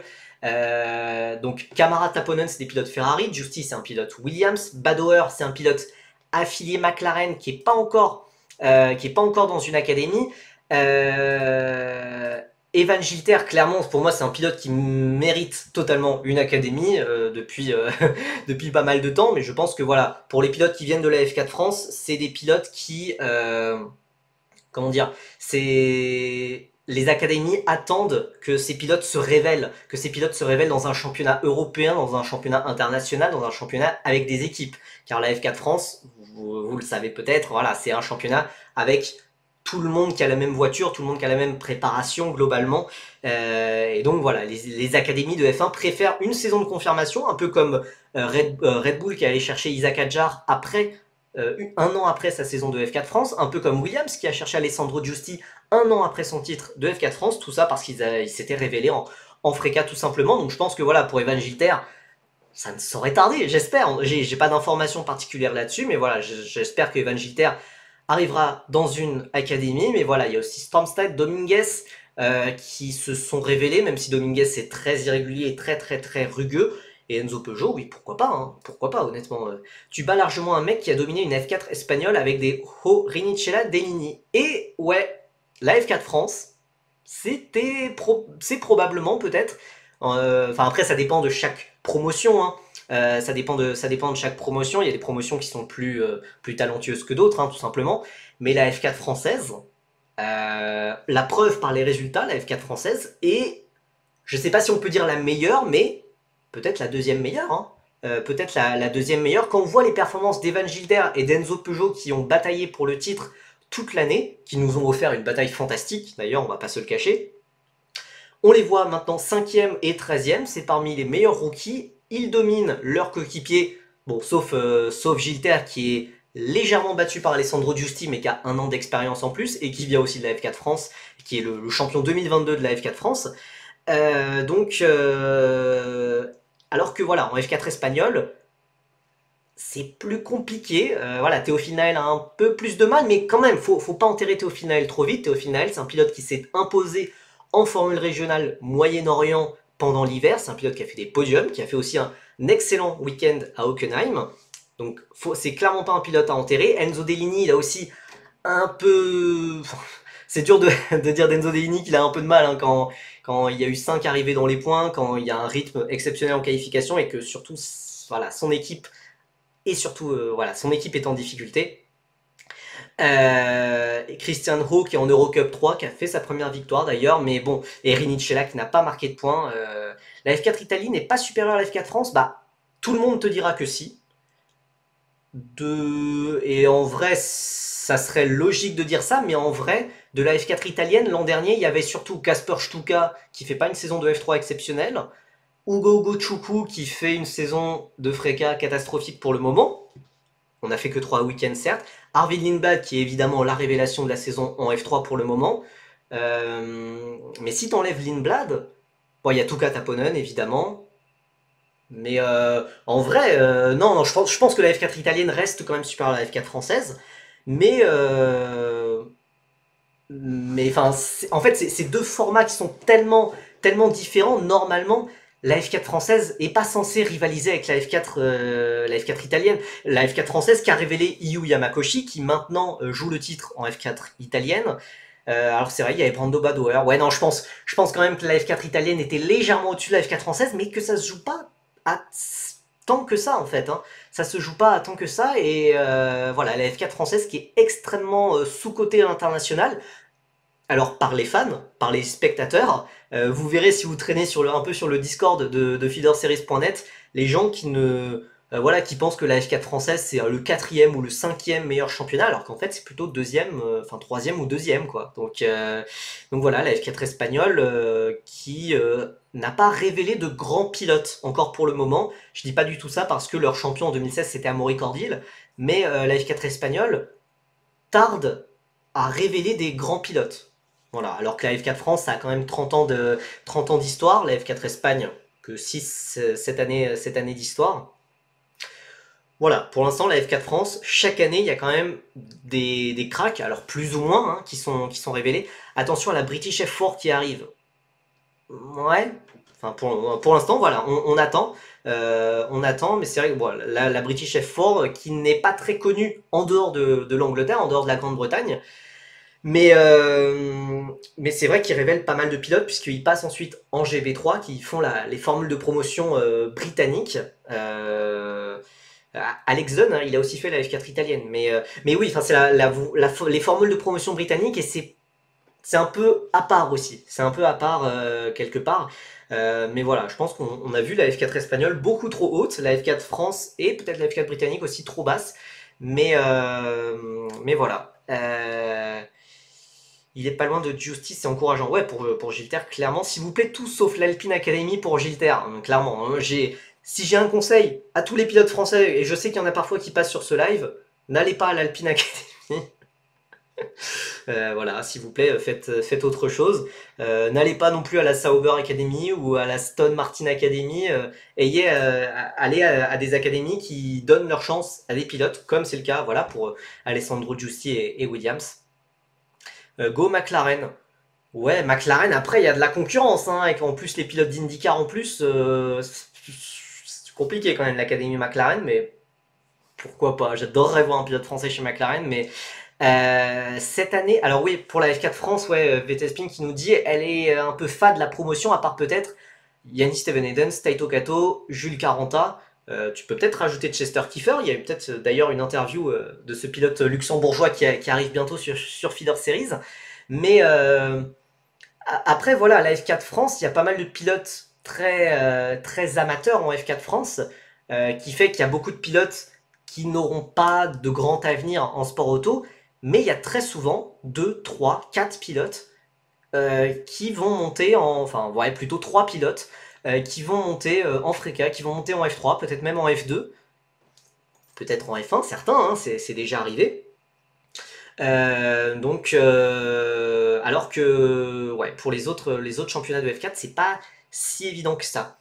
donc Camara Taponen, c'est des pilotes Ferrari, Justy c'est un pilote Williams, Badoer c'est un pilote affilié McLaren qui est pas encore dans une académie. Evan Gilter, clairement, pour moi, c'est un pilote qui mérite totalement une académie depuis pas mal de temps. Mais je pense que voilà, pour les pilotes qui viennent de la F4 France, c'est des pilotes qui, comment dire, c'est les académies attendent que ces pilotes se révèlent, dans un championnat européen, dans un championnat international, dans un championnat avec des équipes. Car la F4 France, vous le savez peut-être, voilà, c'est un championnat avec tout le monde qui a la même voiture, tout le monde qui a la même préparation globalement. Et donc voilà, les académies de F1 préfèrent une saison de confirmation, un peu comme Red Bull qui est allé chercher Isaac Hadjar après, un an après sa saison de F4 France, un peu comme Williams qui a cherché Alessandro Giusti un an après son titre de F4 France, tout ça parce qu'il s'était révélé en Freca tout simplement. Donc je pense que voilà, pour Evan Gilter, ça ne saurait tarder, j'espère. J'ai pas d'informations particulières là-dessus, mais voilà, j'espère que Evan Gilter arrivera dans une académie. Mais voilà, il y a aussi Stormstad, Dominguez qui se sont révélés, même si Dominguez est très irrégulier et très très très rugueux. Et Enzo Peugeot, oui, pourquoi pas, hein, pourquoi pas, honnêtement. Tu bats largement un mec qui a dominé une F4 espagnole avec des Rinicella Dellini. Et ouais, la F4 France, c'est probablement peut-être. Enfin après, ça dépend de chaque promotion. Hein. Ça dépend de chaque promotion. Il y a des promotions qui sont plus talentueuses que d'autres, hein, tout simplement. Mais la F4 française, la preuve par les résultats, la F4 française est, je sais pas si on peut dire la meilleure, mais peut-être la deuxième meilleure. Hein. Peut-être la deuxième meilleure. Quand on voit les performances d'Evan Gilter et d'Enzo Peugeot qui ont bataillé pour le titre toute l'année, qui nous ont offert une bataille fantastique, d'ailleurs on va pas se le cacher. On les voit maintenant 5e et 13e, c'est parmi les meilleurs rookies, ils dominent leur coéquipier, bon sauf Gilter qui est légèrement battu par Alessandro Giusti mais qui a un an d'expérience en plus et qui vient aussi de la F4 France, qui est le champion 2022 de la F4 France. Alors que voilà, en F4 espagnol, c'est plus compliqué. Voilà, Théophile Naël a un peu plus de mal, mais quand même, faut pas enterrer Théophile Naël trop vite. Théophile Naël, c'est un pilote qui s'est imposé en Formule régionale Moyen-Orient pendant l'hiver. C'est un pilote qui a fait des podiums, qui a fait aussi un excellent week-end à Hockenheim. Donc, c'est clairement pas un pilote à enterrer. Enzo Dellini, il a aussi un peu... C'est dur de dire d'Enzo Dellini qu'il a un peu de mal hein, quand il y a eu 5 arrivées dans les points, quand il y a un rythme exceptionnel en qualification et que surtout, voilà, son équipe son équipe est en difficulté. Christian Ho qui est en Eurocup 3, qui a fait sa première victoire d'ailleurs, mais bon, et Rinicella qui n'a pas marqué de points. La F4 Italie n'est pas supérieure à la F4 France, bah tout le monde te dira que si. Et en vrai, ça serait logique de dire ça, mais en vrai, de la F4 italienne, l'an dernier, il y avait surtout Kasper Stuka qui fait pas une saison de F3 exceptionnelle, Ugo Gochoukou qui fait une saison de Freca catastrophique pour le moment. On n'a fait que 3 week-ends certes. Arvid Lindblad qui est évidemment la révélation de la saison en F3 pour le moment. Mais si t'enlèves Lindblad, bon il y a Tuka Taponen évidemment. Mais en vrai, non, je pense que la F4 italienne reste quand même supérieure à la F4 française. Mais enfin, en fait, c'est deux formats qui sont tellement différents. Normalement, la F4 française est pas censée rivaliser avec la F4 italienne. La F4 française qui a révélé Yu Yamakoshi, qui maintenant joue le titre en F4 italienne. Alors c'est vrai, il y avait Brando Badoer. Ouais, non, je pense quand même que la F4 italienne était légèrement au-dessus de la F4 française, mais que ça se joue pas à tant que ça en fait. Hein. Ça se joue pas à tant que ça, et voilà, la F4 française qui est extrêmement sous-cotée à l'international. Alors par les fans, par les spectateurs, vous verrez si vous traînez un peu sur le Discord de feederseries.net, les gens qui ne voilà, qui pensent que la F4 française c'est le quatrième ou le cinquième meilleur championnat, alors qu'en fait c'est plutôt deuxième, enfin troisième ou deuxième quoi. Donc voilà, la F4 espagnole qui n'a pas révélé de grands pilotes encore pour le moment. Je dis pas du tout ça parce que leur champion en 2016 c'était Amaury Cordil, mais la F4 espagnole tarde à révéler des grands pilotes. Voilà, alors que la F4 France, ça a quand même 30 ans d'histoire, la F4 Espagne, que 6 cette année d'histoire. Voilà, pour l'instant, la F4 France, chaque année, il y a quand même des cracks, alors plus ou moins, hein, qui sont révélés. Attention à la British F4 qui arrive. Ouais, enfin pour l'instant, voilà, on attend. On attend, mais c'est vrai que bon, la British F4 qui n'est pas très connue en dehors de l'Angleterre, en dehors de la Grande-Bretagne, mais, mais c'est vrai qu'ils révèlent pas mal de pilotes, puisqu'ils passent ensuite en GB3, qui font les formules de promotion britanniques. Euh, Alex Dunn, hein, il a aussi fait la F4 italienne. Mais oui, c'est les formules de promotion britanniques, et c'est un peu à part aussi. C'est un peu à part quelque part. Mais voilà, je pense qu'on a vu la F4 espagnole beaucoup trop haute, la F4 France et peut-être la F4 britannique aussi trop basse. Mais voilà. Il est pas loin de Justice, c'est encourageant. Ouais, pour Gilter, clairement. S'il vous plaît, tout sauf l'Alpine Academy pour Gilter. Clairement. Si j'ai un conseil à tous les pilotes français, et je sais qu'il y en a parfois qui passent sur ce live, n'allez pas à l'Alpine Academy. Voilà, s'il vous plaît, faites autre chose. N'allez pas non plus à la Sauber Academy ou à la Stone Martin Academy. Allez à des académies qui donnent leur chance à des pilotes, comme c'est le cas voilà, pour Alessandro Giusti et Williams. Go McLaren. Ouais, McLaren, après, il y a de la concurrence, hein, et qu'en plus, les pilotes d'IndyCar en plus, c'est compliqué quand même, l'Académie McLaren, mais pourquoi pas. J'adorerais voir un pilote français chez McLaren, mais cette année, alors oui, pour la F4 France, ouais, VTSpin qui nous dit, elle est un peu fade la promotion, à part peut-être Yannis Steveneden, Taito Kato, Jules Caranta. Tu peux peut-être rajouter Chester Kiefer. Il y a eu peut-être d'ailleurs une interview de ce pilote luxembourgeois qui arrive bientôt sur Feeder Series. Mais après, voilà, la F4 France, il y a pas mal de pilotes très amateurs en F4 France, qui fait qu'il y a beaucoup de pilotes qui n'auront pas de grand avenir en sport auto, mais il y a très souvent 2, 3, 4 pilotes qui vont monter enfin, ouais, plutôt 3 pilotes qui vont monter en Freca, qui vont monter en F3, peut-être même en F2, peut-être en F1, certains, hein, c'est déjà arrivé. Alors que ouais, pour les autres championnats de F4, c'est pas si évident que ça.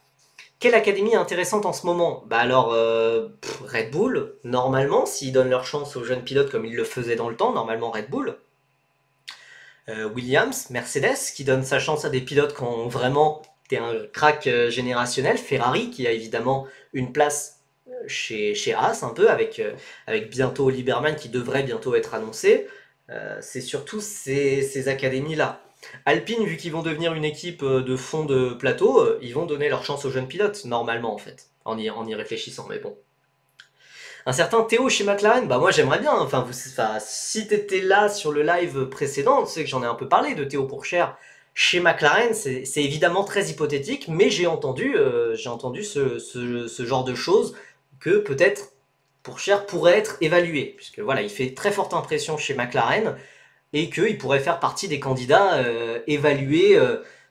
Quelle académie est intéressante en ce moment? Bah alors, Red Bull, normalement, s'ils donnent leur chance aux jeunes pilotes comme ils le faisaient dans le temps, normalement Red Bull. Williams, Mercedes, qui donne sa chance à des pilotes qui ont vraiment été un crack générationnel. Ferrari, qui a évidemment une place chez Haas, un peu, avec bientôt Lieberman qui devrait bientôt être annoncé. C'est surtout ces académies-là. Alpine, vu qu'ils vont devenir une équipe de fond de plateau, ils vont donner leur chance aux jeunes pilotes, normalement en fait, en y réfléchissant, mais bon. Un certain Théo chez McLaren, bah moi j'aimerais bien, si t'étais là sur le live précédent, tu sais que j'en ai un peu parlé de Théo Pourchère chez McLaren, c'est évidemment très hypothétique, mais j'ai entendu ce genre de choses que peut-être Pourchère pourrait être évalué, puisque voilà, il fait très forte impression chez McLaren, et qu'il pourrait faire partie des candidats évalués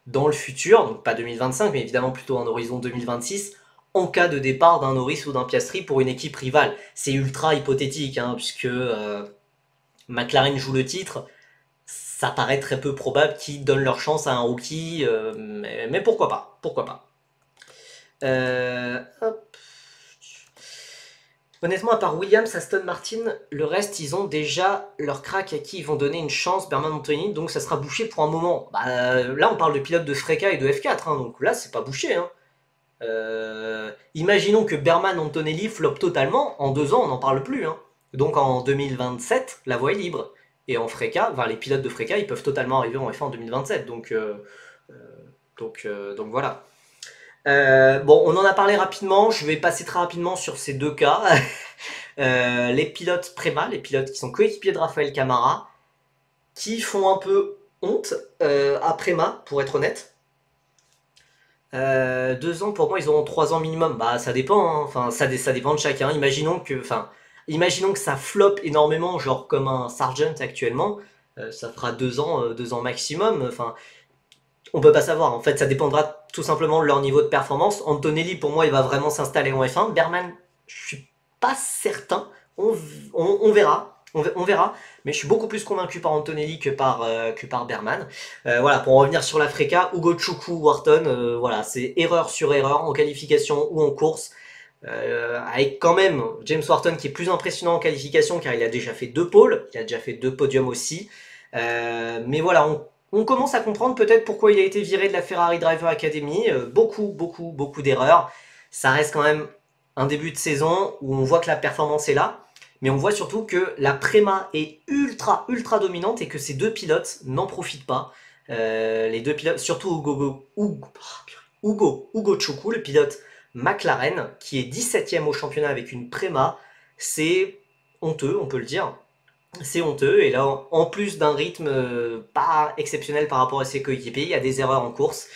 dans le futur, donc pas 2025, mais évidemment plutôt un horizon 2026, en cas de départ d'un Norris ou d'un Piastri pour une équipe rivale. C'est ultra hypothétique, hein, puisque McLaren joue le titre, ça paraît très peu probable qu'ils donnent leur chance à un rookie, mais pourquoi pas, pourquoi pas. Hop. Honnêtement, à part Williams, Aston Martin, le reste, ils ont déjà leur crack à qui ils vont donner une chance, Berman Antonini, donc ça sera bouché pour un moment. Bah, là, on parle de pilotes de Freca et de F4, hein, donc là, c'est pas bouché. Hein. Imaginons que Berman Antonelli floppe totalement, en 2 ans, on n'en parle plus. Hein. Donc en 2027, la voie est libre. Et en Freca, enfin, les pilotes de Freca, ils peuvent totalement arriver en F1 en 2027. Donc voilà. Bon, on en a parlé rapidement. Je vais passer très rapidement sur ces deux cas. Les pilotes Prema, les pilotes qui sont coéquipiers de Raphaël Camara, qui font un peu honte à Prema, pour être honnête. 2 ans, pour moi, ils auront 3 ans minimum. Bah, ça dépend, hein. Enfin, ça dépend de chacun. Imaginons que ça floppe énormément, genre comme un Sargent actuellement. Ça fera 2 ans maximum. Enfin, on peut pas savoir. En fait, ça dépendra tout simplement de leur niveau de performance. Antonelli, pour moi, il va vraiment s'installer en F1. Berman, je suis pas certain. On verra. On verra, mais je suis beaucoup plus convaincu par Antonelli que par Berman. Voilà, pour en revenir sur la Freca, Ugo Chukwu, Wharton, voilà, c'est erreur sur erreur en qualification ou en course. Avec quand même James Wharton qui est plus impressionnant en qualification car il a déjà fait 2 pôles, il a déjà fait 2 podiums aussi. Mais voilà, on commence à comprendre peut-être pourquoi il a été viré de la Ferrari Driver Academy. Beaucoup d'erreurs. Ça reste quand même un début de saison où on voit que la performance est là. Mais on voit surtout que la Prema est ultra dominante et que ces deux pilotes n'en profitent pas. Les deux pilotes, surtout Ugo Chukwu, le pilote McLaren, qui est 17ème au championnat avec une Prema, c'est honteux, on peut le dire. C'est honteux, et là, en plus d'un rythme pas exceptionnel par rapport à ses coéquipiers, il y a des erreurs en course.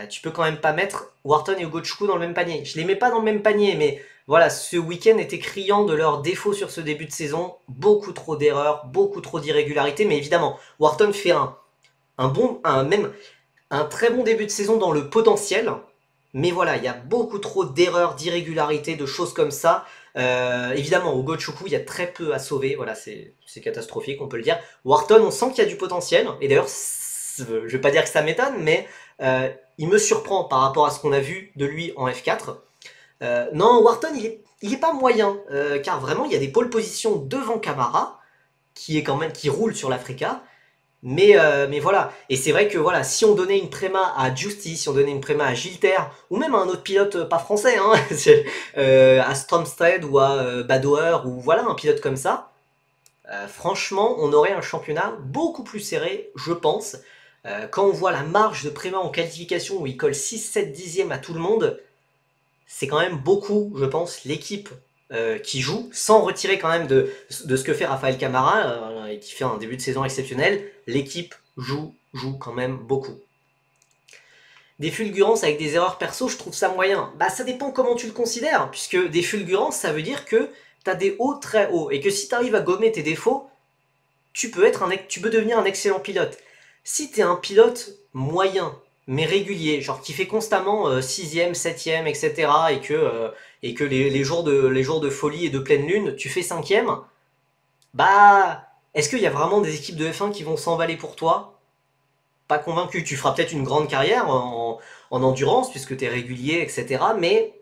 Tu peux quand même pas mettre Wharton et Ugo Chukwu dans le même panier. Je les mets pas dans le même panier, mais voilà, ce week-end était criant de leurs défauts sur ce début de saison. Beaucoup trop d'erreurs, beaucoup trop d'irrégularités, mais évidemment, Wharton fait même un très bon début de saison dans le potentiel, mais voilà, il y a beaucoup trop d'erreurs, d'irrégularités, de choses comme ça. Évidemment, au Chukwu, il y a très peu à sauver, voilà, c'est catastrophique, on peut le dire. Wharton, on sent qu'il y a du potentiel, et d'ailleurs, je vais pas dire que ça m'étonne, mais il me surprend par rapport à ce qu'on a vu de lui en F4. Non, Wharton, il est pas moyen, car vraiment, il y a des pole positions devant Camara, qui roule sur l'Africa. Mais voilà, et c'est vrai que voilà, si on donnait une préma à Giusti, si on donnait une préma à Gilter, ou même à un autre pilote pas français, hein, à Stromsted ou à Badoer, ou voilà, un pilote comme ça, franchement, on aurait un championnat beaucoup plus serré, je pense. Quand on voit la marge de préma en qualification où il colle 6-7 dixièmes à tout le monde, c'est quand même beaucoup, je pense, l'équipe qui joue, sans retirer quand même de ce que fait Raphaël Camara, et qui fait un début de saison exceptionnel. L'équipe joue quand même beaucoup. Des fulgurances avec des erreurs perso, je trouve ça moyen. Bah ça dépend comment tu le considères, puisque des fulgurances, ça veut dire que tu as des hauts très hauts, et que si tu arrives à gommer tes défauts, tu peux devenir un excellent pilote. Si tu es un pilote moyen, mais régulier, genre qui fait constamment 6ème, 7ème, etc., et que les jours de folie et de pleine lune, tu fais 5ème, bah, est-ce qu'il y a vraiment des équipes de F1 qui vont s'emballer pour toi? Pas convaincu. Tu feras peut-être une grande carrière en endurance, puisque tu es régulier, etc., mais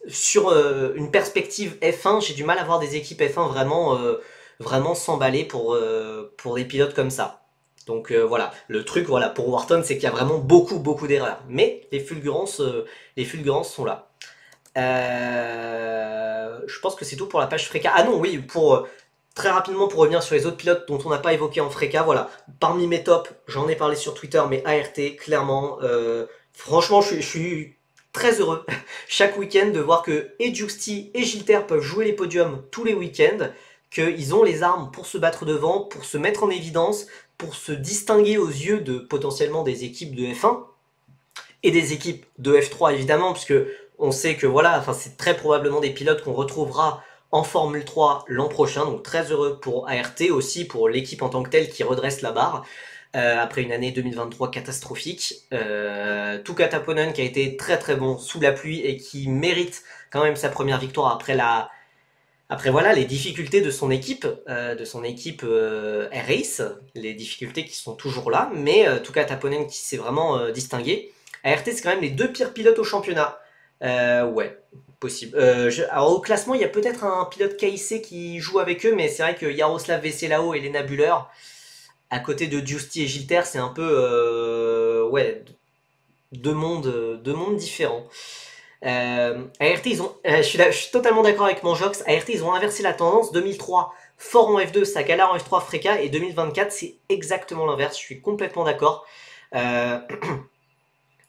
sur une perspective F1, j'ai du mal à voir des équipes F1 vraiment s'emballer pour des pilotes comme ça. Donc voilà, le truc voilà, pour Wharton, c'est qu'il y a vraiment beaucoup d'erreurs. Mais les fulgurances sont là. Je pense que c'est tout pour la page Freca. Ah non, oui, très rapidement pour revenir sur les autres pilotes dont on n'a pas évoqué en Freca, voilà. Parmi mes tops, j'en ai parlé sur Twitter, mais ART, clairement, franchement, je suis très heureux chaque week-end de voir que et Giusti et Gilter peuvent jouer les podiums tous les week-ends, qu'ils ont les armes pour se battre devant, pour se mettre en évidence, pour se distinguer aux yeux de potentiellement des équipes de F1 et des équipes de F3 évidemment, puisque on sait que voilà, enfin c'est très probablement des pilotes qu'on retrouvera en Formule 3 l'an prochain, donc très heureux pour ART, aussi pour l'équipe en tant que telle qui redresse la barre. Après une année 2023 catastrophique. Tuka Taponen qui a été très bon sous la pluie et qui mérite quand même sa première victoire après voilà les difficultés de son équipe R-Race, les difficultés qui sont toujours là, mais Tuka Taponen qui s'est vraiment distingué. ART c'est quand même les 2 pires pilotes au championnat. Ouais, possible. Alors au classement, il y a peut-être un pilote KIC qui joue avec eux, mais c'est vrai que Jaroslav Veselao et Lena Buller, à côté de Giusti et Gilter, c'est un peu ouais, deux mondes différents. ART, je suis totalement d'accord avec Manjox. ART, ils ont inversé la tendance. 2003, Fort en F2, ça galère en F3 Freka, et 2024 c'est exactement l'inverse, je suis complètement d'accord.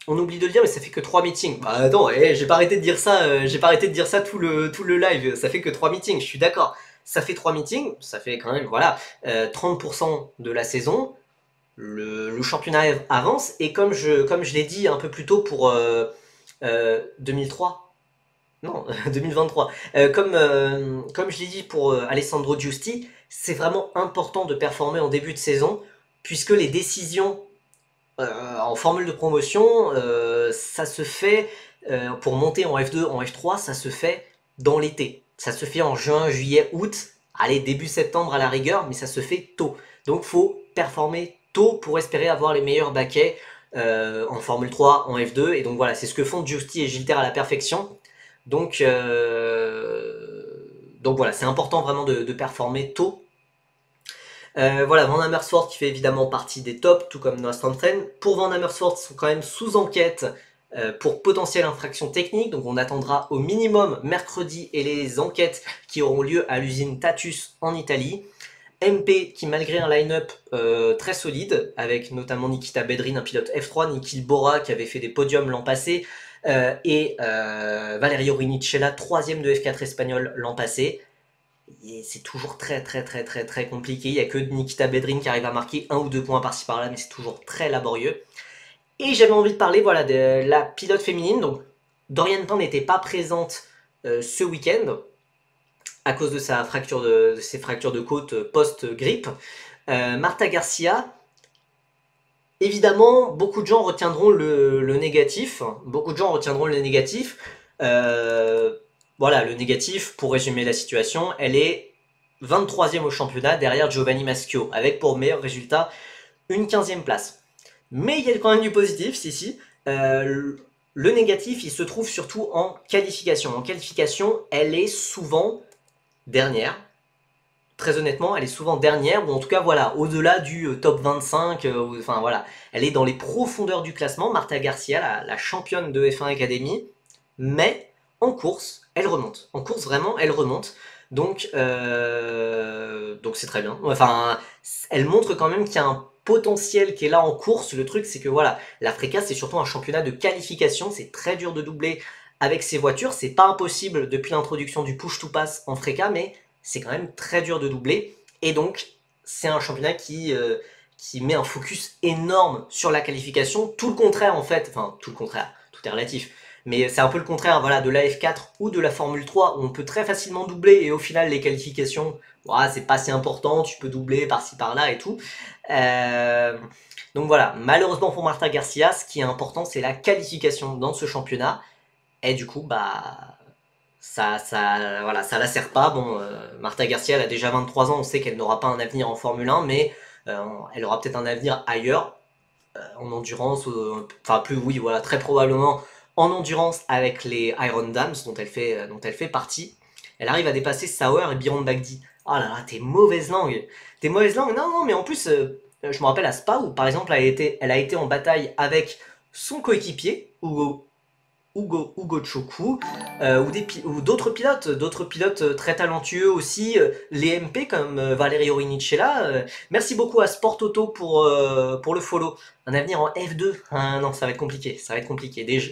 On oublie de le dire, mais ça fait que 3 meetings. Bah attends, j'ai pas arrêté de dire ça, j'ai pas arrêté de dire ça tout le live, ça fait que 3 meetings, je suis d'accord. Ça fait 3 meetings, ça fait quand même, voilà, 30% de la saison, le championnat avance, et comme je l'ai dit un peu plus tôt pour 2003, non, 2023. Comme je l'ai dit pour Alessandro Giusti, c'est vraiment important de performer en début de saison, puisque les décisions en formule de promotion, ça se fait, pour monter en F2, en F3, ça se fait dans l'été. Ça se fait en juin, juillet, août, allez, début septembre à la rigueur, mais ça se fait tôt. Donc faut performer tôt pour espérer avoir les meilleurs baquets en Formule 3, en F2, et donc voilà, c'est ce que font Giusti et Gilter à la perfection. Donc voilà, c'est important vraiment de performer tôt. Voilà, Van Amersfoort qui fait évidemment partie des tops, tout comme Noah Stantren. Pour Van Amersfoort, ils sont quand même sous enquête pour potentielle infraction technique, donc on attendra au minimum mercredi et les enquêtes qui auront lieu à l'usine Tatus en Italie. MP qui malgré un line-up très solide, avec notamment Nikita Bedrin, un pilote F3, Nikhil Bora qui avait fait des podiums l'an passé, et Valerio Rinicella, 3ème de F4 espagnol l'an passé. C'est toujours très compliqué. Il n'y a que Nikita Bedrin qui arrive à marquer 1 ou 2 points par-ci par-là, mais c'est toujours très laborieux. Et j'avais envie de parler voilà, de la pilote féminine. Donc, Dorian Pain n'était pas présente ce week-end à cause de ses fractures de côte post-grippe. Marta Garcia, évidemment, beaucoup de gens retiendront le négatif. Beaucoup de gens retiendront le négatif. Voilà, le négatif, pour résumer la situation, elle est 23ème au championnat derrière Giovanni Maschio, avec pour meilleur résultat une 15ème place. Mais il y a quand même du positif, si. Le négatif, il se trouve surtout en qualification. En qualification, elle est souvent dernière. Très honnêtement, elle est souvent dernière, ou en tout cas, voilà, au-delà du top 25, enfin voilà, elle est dans les profondeurs du classement, Marta Garcia, la championne de F1 Academy, mais en course, elle remonte. En course, vraiment, elle remonte. Donc c'est très bien. Enfin, elle montre quand même qu'il y a un potentiel qui est là en course. Le truc, c'est que voilà, la Freca, c'est surtout un championnat de qualification. C'est très dur de doubler avec ces voitures. C'est pas impossible depuis l'introduction du push-to-pass en Freca, mais c'est quand même très dur de doubler. Et donc, c'est un championnat qui met un focus énorme sur la qualification. Tout le contraire, en fait. Enfin, tout le contraire. Tout est relatif. Mais c'est un peu le contraire voilà, de la F4 ou de la Formule 3 où on peut très facilement doubler et au final les qualifications, voilà, c'est pas si important, tu peux doubler par-ci par-là et tout. Donc voilà, malheureusement pour Marta Garcia, ce qui est important c'est la qualification dans ce championnat. Et du coup, bah voilà, ça la sert pas. Bon, Marta Garcia elle a déjà 23 ans, on sait qu'elle n'aura pas un avenir en Formule 1, mais elle aura peut-être un avenir ailleurs, en endurance, enfin plus oui, voilà, très probablement en endurance avec les Iron Dams dont elle fait partie. Elle arrive à dépasser Sauer et Biron Bagdi. Oh là là, tes mauvaises langues. Tes mauvaises langues, non, mais en plus, je me rappelle à Spa où par exemple elle a été en bataille avec son coéquipier, Ugo Choku, ou d'autres pilotes très talentueux aussi, les MP comme Valerio Rinicella. Merci beaucoup à Sport Auto pour le follow. Un avenir en F2, ah, non, ça va être compliqué, Déjà,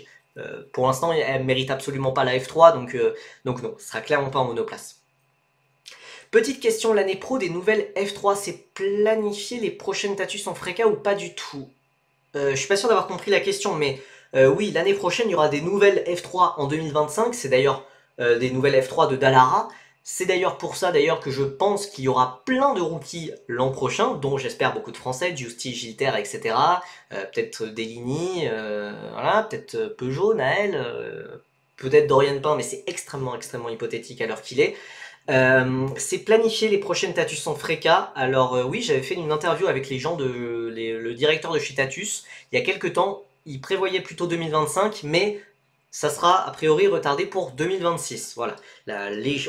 pour l'instant, elle mérite absolument pas la F3, donc non, ce sera clairement pas en monoplace. Petite question, l'année pro des nouvelles F3, c'est planifié les prochaines Tatus en Freca ou pas du tout? Je suis pas sûr d'avoir compris la question, mais oui, l'année prochaine, il y aura des nouvelles F3 en 2025. C'est d'ailleurs des nouvelles F3 de Dallara. C'est d'ailleurs pour ça d'ailleurs que je pense qu'il y aura plein de rookies l'an prochain, dont j'espère beaucoup de Français, Giusti, Gilter, etc. Peut-être Deligny, voilà, peut-être Peugeot, Naël, peut-être Dorian Pain, mais c'est extrêmement hypothétique à l'heure qu'il est. C'est planifier les prochaines Tatus en Freca. Alors oui, j'avais fait une interview avec les gens le directeur de chez Tatus il y a quelques temps. Il prévoyait plutôt 2025, mais ça sera a priori retardé pour 2026. Voilà.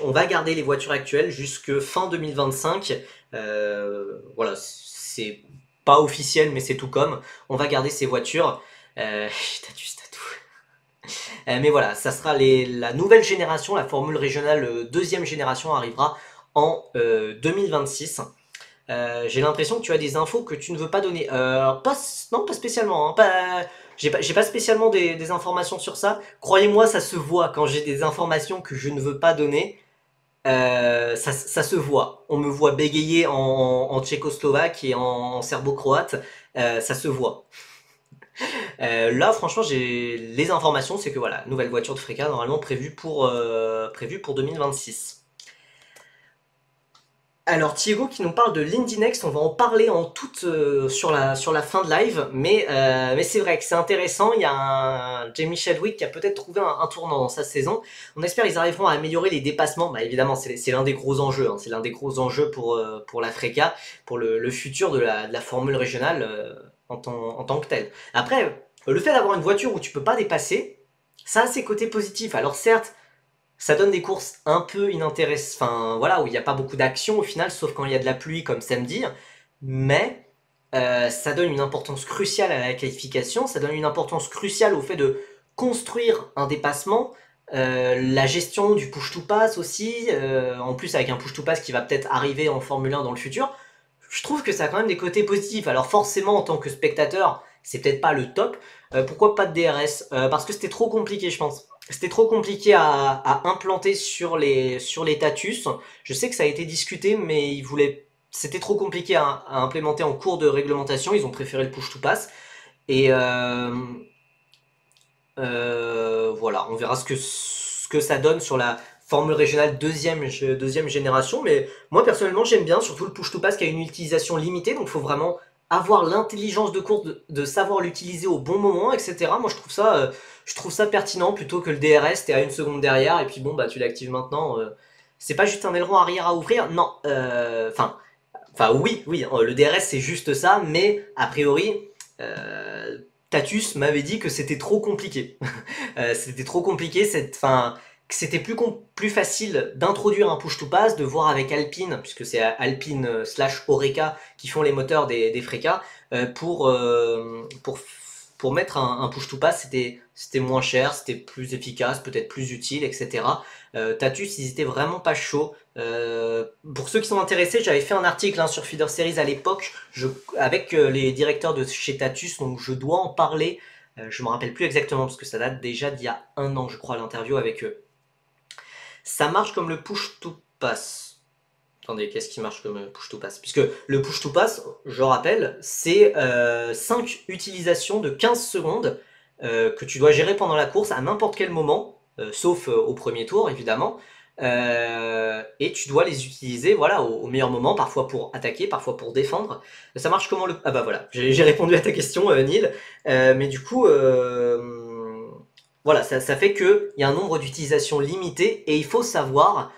On va garder les voitures actuelles jusque fin 2025. Voilà, c'est pas officiel, mais c'est tout comme. On va garder ces voitures. Tatus, mais voilà, ça sera la nouvelle génération, la formule régionale deuxième génération arrivera en 2026. J'ai l'impression que tu as des infos que tu ne veux pas donner. Non, pas spécialement. Hein, j'ai pas spécialement des informations sur ça. Croyez-moi, ça se voit quand j'ai des informations que je ne veux pas donner. Ça se voit. On me voit bégayer en tchécoslovaque et en serbo-croate. Ça se voit. Là, franchement, j'ai les informations, c'est que voilà, nouvelle voiture de Freka normalement prévue pour 2026. Alors Thiago qui nous parle de l'Indy Next, on va en parler en toute sur la fin de live, mais c'est vrai que c'est intéressant. Il y a un Jamie Chadwick qui a peut-être trouvé un tournant dans sa saison. On espère qu'ils arriveront à améliorer les dépassements. Bah évidemment c'est l'un des gros enjeux, hein. C'est l'un des gros enjeux pour la Freka, pour le futur de la formule régionale en tant que telle. Après le fait d'avoir une voiture où tu peux pas dépasser, ça a ses côtés positifs. Alors certes ça donne des courses un peu inintéressantes, enfin voilà, où il n'y a pas beaucoup d'action au final, sauf quand il y a de la pluie comme samedi, mais ça donne une importance cruciale à la qualification, ça donne une importance cruciale au fait de construire un dépassement, la gestion du push-to-pass aussi, en plus avec un push-to-pass qui va peut-être arriver en Formule 1 dans le futur, je trouve que ça a quand même des côtés positifs. Alors forcément, en tant que spectateur, c'est peut-être pas le top. Pourquoi pas de DRS? Parce que c'était trop compliqué, je pense. C'était trop compliqué à implanter sur les Tatus. Je sais que ça a été discuté, mais c'était trop compliqué à implémenter en cours de réglementation. Ils ont préféré le push to pass. Et voilà, on verra ce que ça donne sur la formule régionale deuxième génération. Mais moi personnellement, j'aime bien, surtout le push to pass qui a une utilisation limitée. Donc il faut vraiment avoir l'intelligence de course de savoir l'utiliser au bon moment, etc. Moi je trouve ça pertinent plutôt que le DRS, t'es à une seconde derrière et puis bon bah tu l'actives maintenant. C'est pas juste un aileron arrière à ouvrir, non. Enfin oui, le DRS c'est juste ça, mais a priori Tatus m'avait dit que c'était trop compliqué. C'était trop compliqué, que c'était plus facile d'introduire un push-to-pass, de voir avec Alpine, puisque c'est Alpine slash Oreca qui font les moteurs des Freka, pour mettre un push-to-pass, c'était moins cher, c'était plus efficace, peut-être plus utile, etc. Tatus, ils étaient vraiment pas chauds. Pour ceux qui sont intéressés, j'avais fait un article sur Feeder Series à l'époque, avec les directeurs de chez Tatus, donc je dois en parler. Je me rappelle plus exactement parce que ça date déjà d'il y a un an, je crois, l'interview avec eux. Ça marche comme le push to pass. Attendez, qu'est-ce qui marche comme push to pass? Puisque le push to pass, je rappelle, c'est 5 utilisations de 15 secondes que tu dois gérer pendant la course à n'importe quel moment, sauf au premier tour évidemment. Et tu dois les utiliser voilà, au meilleur moment, parfois pour attaquer, parfois pour défendre. Ça marche comment le... Ah bah voilà, j'ai répondu à ta question Neil. Mais du coup, voilà, ça fait qu'il y a un nombre d'utilisations limité et il faut savoir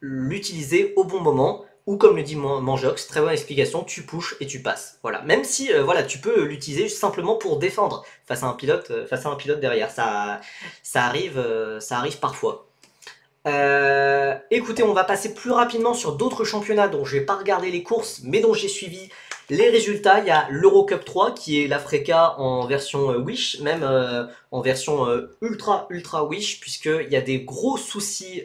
l'utiliser au bon moment. Ou comme le dit Manjox, très bonne explication, tu pushes et tu passes. Voilà, même si voilà, tu peux l'utiliser simplement pour défendre face à un pilote derrière. Ça arrive parfois. Écoutez, on va passer plus rapidement sur d'autres championnats dont je vais pas regarder les courses, mais dont j'ai suivi les résultats. Il y a l'Eurocup 3 qui est la Freka en version Wish, même en version ultra Wish, puisqu'il y a des gros soucis.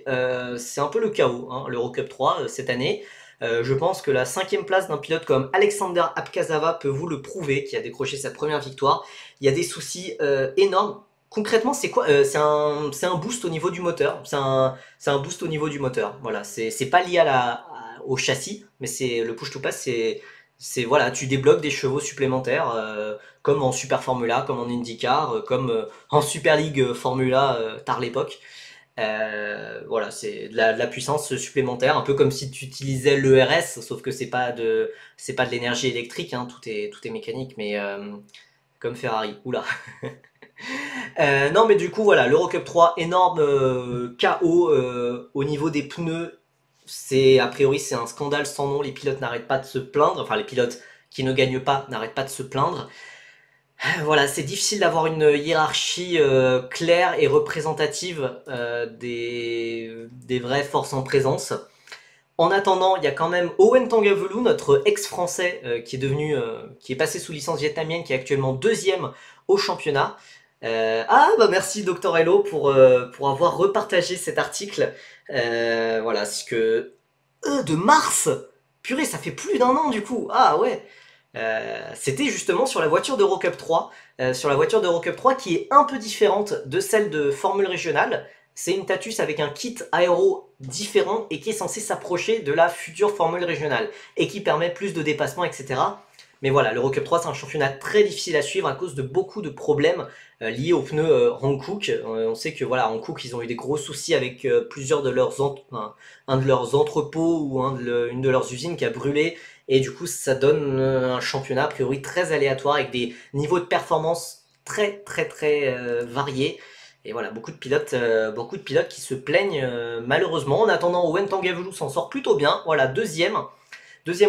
C'est un peu le chaos, hein, l'Eurocup 3 cette année. Je pense que la 5e place d'un pilote comme Alexander Apkazava peut vous le prouver, qui a décroché sa première victoire. Il y a des soucis énormes. Concrètement, c'est quoi c'est un boost au niveau du moteur. C'est un boost au niveau du moteur. Voilà, c'est pas lié au châssis, mais c'est le push to pass. Voilà, tu débloques des chevaux supplémentaires, comme en Super Formula, comme en IndyCar, comme en Super League Formula tard l'époque. Voilà, c'est de la puissance supplémentaire, un peu comme si tu utilisais l'ERS, sauf que c'est pas de l'énergie électrique, hein, tout est mécanique, mais comme Ferrari. Oula. Non mais du coup voilà, l'Eurocup 3, énorme chaos au niveau des pneus. A priori c'est un scandale sans nom, les pilotes n'arrêtent pas de se plaindre, enfin les pilotes qui ne gagnent pas n'arrêtent pas de se plaindre. Voilà, c'est difficile d'avoir une hiérarchie claire et représentative des vraies forces en présence. En attendant, il y a quand même Owen Tangavelu, notre ex-français qui est passé sous licence vietnamienne, qui est actuellement 2e au championnat. Bah merci Dr Hello pour avoir repartagé cet article. Voilà, ce que De mars. Purée, ça fait plus d'un an du coup. Ah ouais. C'était justement sur la voiture d'Eurocup 3. Sur la voiture d'Eurocup 3 qui est un peu différente de celle de Formule Régionale. C'est une Tatus avec un kit aéro différent et qui est censé s'approcher de la future Formule Régionale et qui permet plus de dépassement, etc. Mais voilà, l'Eurocup 3 c'est un championnat très difficile à suivre à cause de beaucoup de problèmes liés aux pneus Hankook. On sait que voilà, Hankook ils ont eu des gros soucis avec plusieurs de leurs un de leurs entrepôts ou une de leurs usines qui a brûlé. Et du coup, ça donne un championnat a priori très aléatoire avec des niveaux de performance très variés. Et voilà, beaucoup de pilotes qui se plaignent malheureusement. En attendant, Owen Tangavelou s'en sort plutôt bien. Voilà, deuxième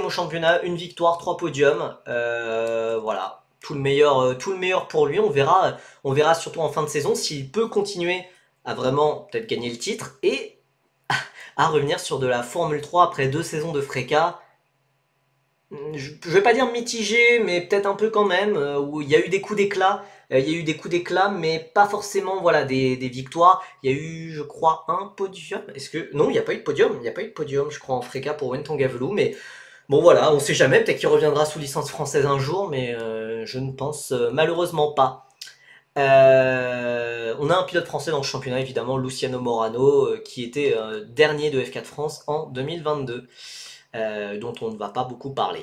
au championnat, une victoire, 3 podiums. Voilà, tout le meilleur pour lui. On verra surtout en fin de saison s'il peut continuer à vraiment peut-être gagner le titre et à revenir sur de la Formule 3 après 2 saisons de fracas. Je vais pas dire mitigé, mais peut-être un peu quand même, où il y a eu des coups d'éclat. Il y a eu des coups d'éclat, mais pas forcément voilà, des victoires. Il y a eu, je crois, un podium. Est-ce que. Non, il n'y a pas eu de podium. Il n'y a pas eu de podium, je crois, en Freka pour Wen Tangavelou. Mais bon, voilà, on sait jamais. Peut-être qu'il reviendra sous licence française un jour, mais je ne pense malheureusement pas. On a un pilote français dans le championnat, évidemment, Luciano Morano, qui était dernier de F4 France en 2022. Dont on ne va pas beaucoup parler.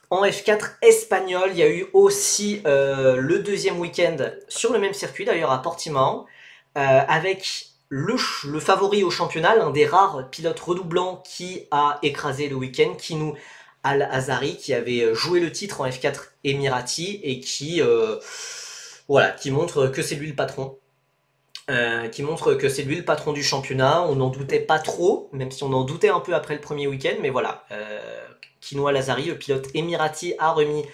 En F4 espagnol, il y a eu aussi le deuxième week-end sur le même circuit, d'ailleurs à Portimao, avec le favori au championnat, l'un des rares pilotes redoublants qui a écrasé le week-end, Kinou Al-Azari, qui avait joué le titre en F4 Emirati et qui montre que c'est lui le patron. Qui montre que c'est lui le patron du championnat. On n'en doutait pas trop, même si on en doutait un peu après le premier week-end, mais voilà. Kino Al-Azari, le pilote émirati, a remis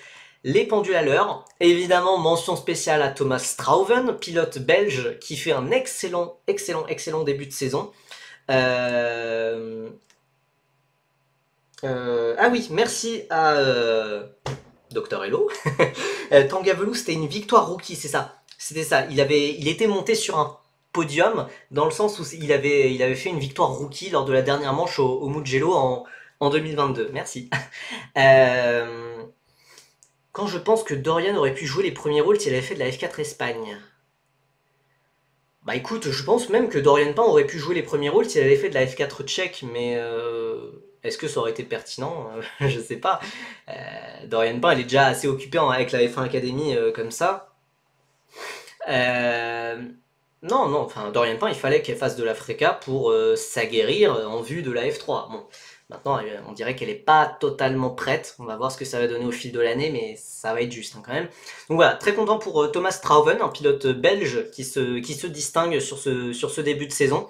les pendules à l'heure. Évidemment, mention spéciale à Thomas Strauven, pilote belge, qui fait un excellent début de saison. Ah oui, merci à Dr Hello. Tangavelou, c'était une victoire rookie, c'est ça. C'était ça. Il était monté sur un podium dans le sens où il avait fait une victoire rookie lors de la dernière manche au Mugello en 2022. Merci. Quand je pense que Dorian aurait pu jouer les premiers rôles s'il avait fait de la F4 Espagne. Bah écoute, je pense même que Dorian Pain aurait pu jouer les premiers rôles s'il avait fait de la F4 tchèque, mais est-ce que ça aurait été pertinent? Je sais pas. Dorian Pain, il est déjà assez occupé avec la F1 Academy comme ça. Non, enfin, Dorian Pain, il fallait qu'elle fasse de la Freca pour s'aguerrir en vue de la F3. Bon, maintenant, on dirait qu'elle n'est pas totalement prête. On va voir ce que ça va donner au fil de l'année, mais ça va être juste hein, quand même. Donc voilà, très content pour Thomas Strauven, un pilote belge qui se distingue sur ce début de saison.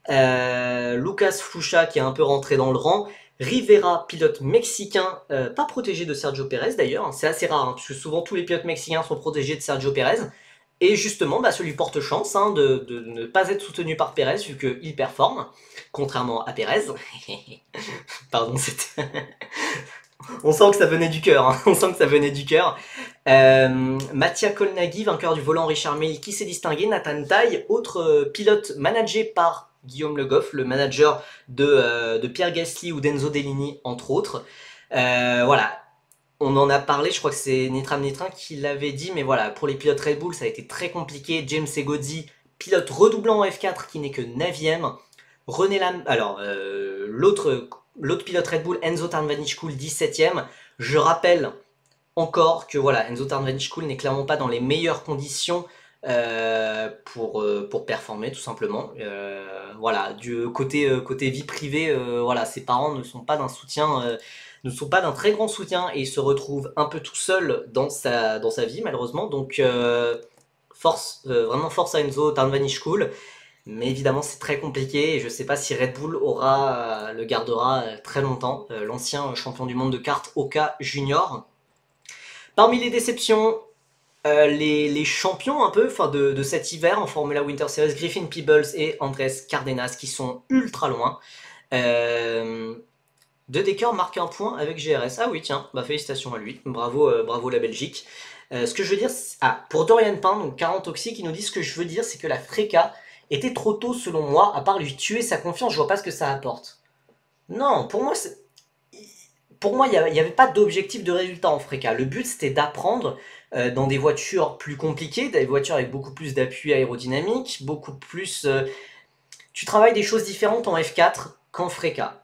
Lucas Flucha qui est un peu rentré dans le rang. Rivera, pilote mexicain, pas protégé de Sergio Pérez d'ailleurs, hein, c'est assez rare, hein, parce que souvent tous les pilotes mexicains sont protégés de Sergio Pérez. Et justement, ça lui porte chance hein, de ne pas être soutenu par Pérez, vu qu'il performe, contrairement à Pérez. Pardon, c'était... On sent que ça venait du cœur, hein. On sent que ça venait du cœur. Mattia Kolnaghi, vainqueur du volant Richard Mille, qui s'est distingué. Nathan Tai, autre pilote managé par Guillaume Le Goff, le manager de Pierre Gasly ou d'Enzo Dellini, entre autres. Voilà, on en a parlé, je crois que c'est Nitram Nitrin qui l'avait dit, mais voilà, pour les pilotes Red Bull, ça a été très compliqué. James Segozzi, pilote redoublant en F4 qui n'est que 9ème. René Lam... Alors, l'autre pilote Red Bull, Enzo Tarnvanishkoul, 17ème. Je rappelle encore que voilà, Enzo Tarnvanishkoul n'est clairement pas dans les meilleures conditions pour performer tout simplement. Voilà, du côté vie privée, voilà, ses parents ne sont pas d'un soutien... ne sont pas d'un très grand soutien et il se retrouve un peu tout seul dans sa vie malheureusement. Donc vraiment force à Enzo Tarnvanishkoul. Mais évidemment c'est très compliqué et je ne sais pas si Red Bull le gardera très longtemps. L'ancien champion du monde de kart Oka Junior. Parmi les déceptions, les champions un peu de cet hiver en Formula Winter Series, Griffin Peebles et Andrés Cardenas qui sont ultra loin. De Decker marque un point avec GRS. Ah oui, tiens, bah félicitations à lui. Bravo, bravo la Belgique. Ce que je veux dire, pour Dorian Pain, donc 40 Oxy, qui nous dit ce que je veux dire, c'est que la Freca était trop tôt selon moi, à part lui tuer sa confiance, je vois pas ce que ça apporte. Non, pour moi, il y avait pas d'objectif de résultat en FRECA. Le but, c'était d'apprendre dans des voitures plus compliquées, des voitures avec beaucoup plus d'appui aérodynamique, beaucoup plus. Tu travailles des choses différentes en F4 qu'en FRECA.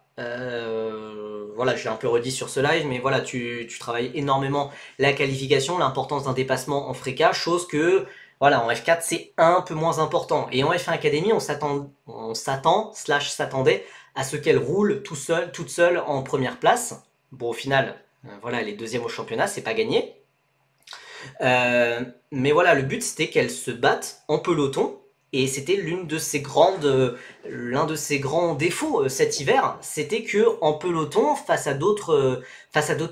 Voilà, j'ai un peu redit sur ce live, mais voilà, tu travailles énormément la qualification, l'importance d'un dépassement en FRECA, chose que, voilà, en F4, c'est un peu moins important. Et en F1 Academy, s'attendait à ce qu'elle roule toute seule en première place. Bon, au final, voilà, elle est deuxième au championnat, c'est pas gagné. Mais voilà, le but c'était qu'elle se batte en peloton. Et c'était l'un de ses grands défauts cet hiver, c'était que en peloton, face à d'autres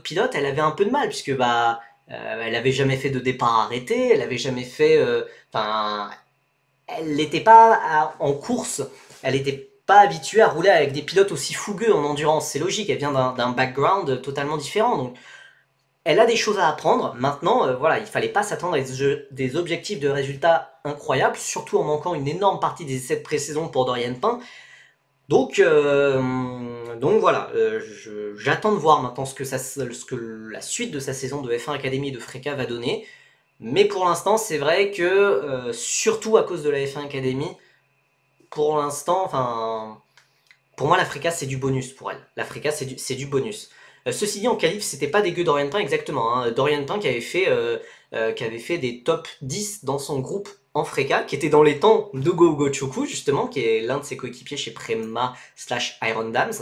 pilotes, elle avait un peu de mal puisque elle avait jamais fait de départ arrêté, elle avait jamais fait, enfin, elle n'était pas en course, elle n'était pas habituée à rouler avec des pilotes aussi fougueux en endurance. C'est logique, elle vient d'un background totalement différent, donc elle a des choses à apprendre. Maintenant, voilà, il fallait pas s'attendre à des objectifs de résultats incroyables, surtout en manquant une énorme partie des essais de pré-saison pour Dorian Pain. Donc voilà, j'attends de voir maintenant ce que la suite de sa saison de F1 Academy de Freka va donner. Mais pour l'instant, c'est vrai que, surtout à cause de la F1 Academy, pour l'instant, enfin, pour moi, la Freka, c'est du bonus pour elle. La Freka, c'est du bonus. Ceci dit, en qualif, c'était pas dégueu Dorian Pain exactement. Hein. Dorian Pain qui avait fait des top 10 dans son groupe en Freka, qui était dans les temps de Go Choku, justement, qui est l'un de ses coéquipiers chez Prema / Iron Dams.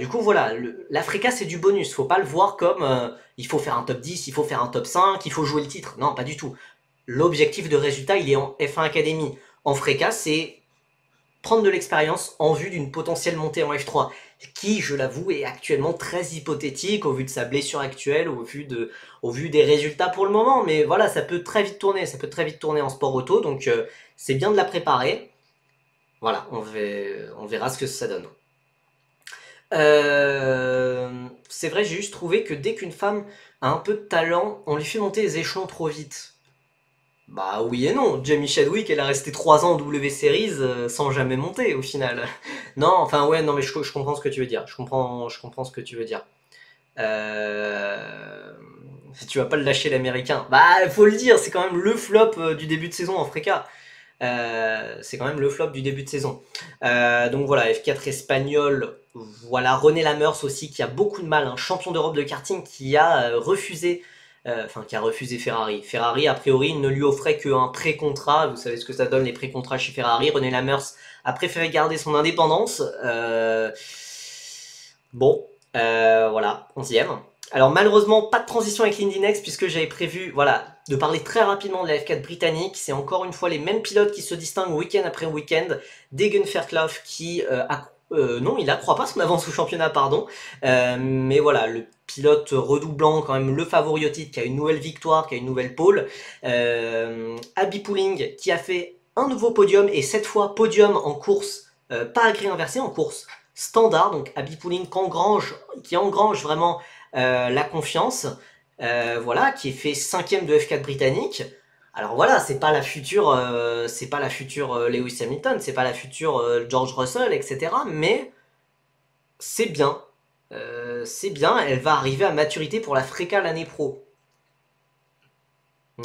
Du coup, voilà, la Freka, c'est du bonus. Faut pas le voir comme il faut faire un top 10, il faut faire un top 5, il faut jouer le titre. Non, pas du tout. L'objectif de résultat, il est en F1 Academy. En Freka, c'est prendre de l'expérience en vue d'une potentielle montée en F3, qui, je l'avoue, est actuellement très hypothétique au vu de sa blessure actuelle, au vu des résultats pour le moment. Mais voilà, ça peut très vite tourner, en sport auto, donc c'est bien de la préparer. Voilà, on verra ce que ça donne. C'est vrai, j'ai juste trouvé que dès qu'une femme a un peu de talent, on lui fait monter les échelons trop vite. Bah oui et non, Jamie Chadwick, elle a resté 3 ans en W Series sans jamais monter au final. Non, enfin ouais, non mais je comprends ce que tu veux dire. Je comprends ce que tu veux dire. Euh... Tu vas pas le lâcher l'américain. Bah faut le dire, c'est quand même le flop du début de saison en Freca. C'est quand même le flop du début de saison. Donc voilà, F4 espagnol. Voilà, René Lamers aussi qui a beaucoup de mal, un champion d'Europe de karting qui a refusé qui a refusé Ferrari. Ferrari, a priori, ne lui offrait qu'un pré-contrat. Vous savez ce que ça donne, les pré-contrats chez Ferrari. René Lamers a préféré garder son indépendance. Bon, voilà, 11e. Alors malheureusement, pas de transition avec l'Indy Next puisque j'avais prévu, voilà, de parler très rapidement de la F4 britannique. C'est encore une fois les mêmes pilotes qui se distinguent week-end après week-end. Degen Fairclough qui non, il accroît pas son avance au championnat, pardon. Mais voilà, le pilote redoublant, quand même le favori au titre, qui a une nouvelle victoire, qui a une nouvelle pole. Abby Pooling qui a fait un nouveau podium et cette fois podium en course, pas à grille inversée, en course standard. Donc Abby Pooling qui engrange vraiment la confiance. Voilà, qui est fait 5ème de F4 britannique. Alors voilà, c'est pas la future Lewis Hamilton, c'est pas la future George Russell, etc. Mais c'est bien, elle va arriver à maturité pour la Freca l'année pro.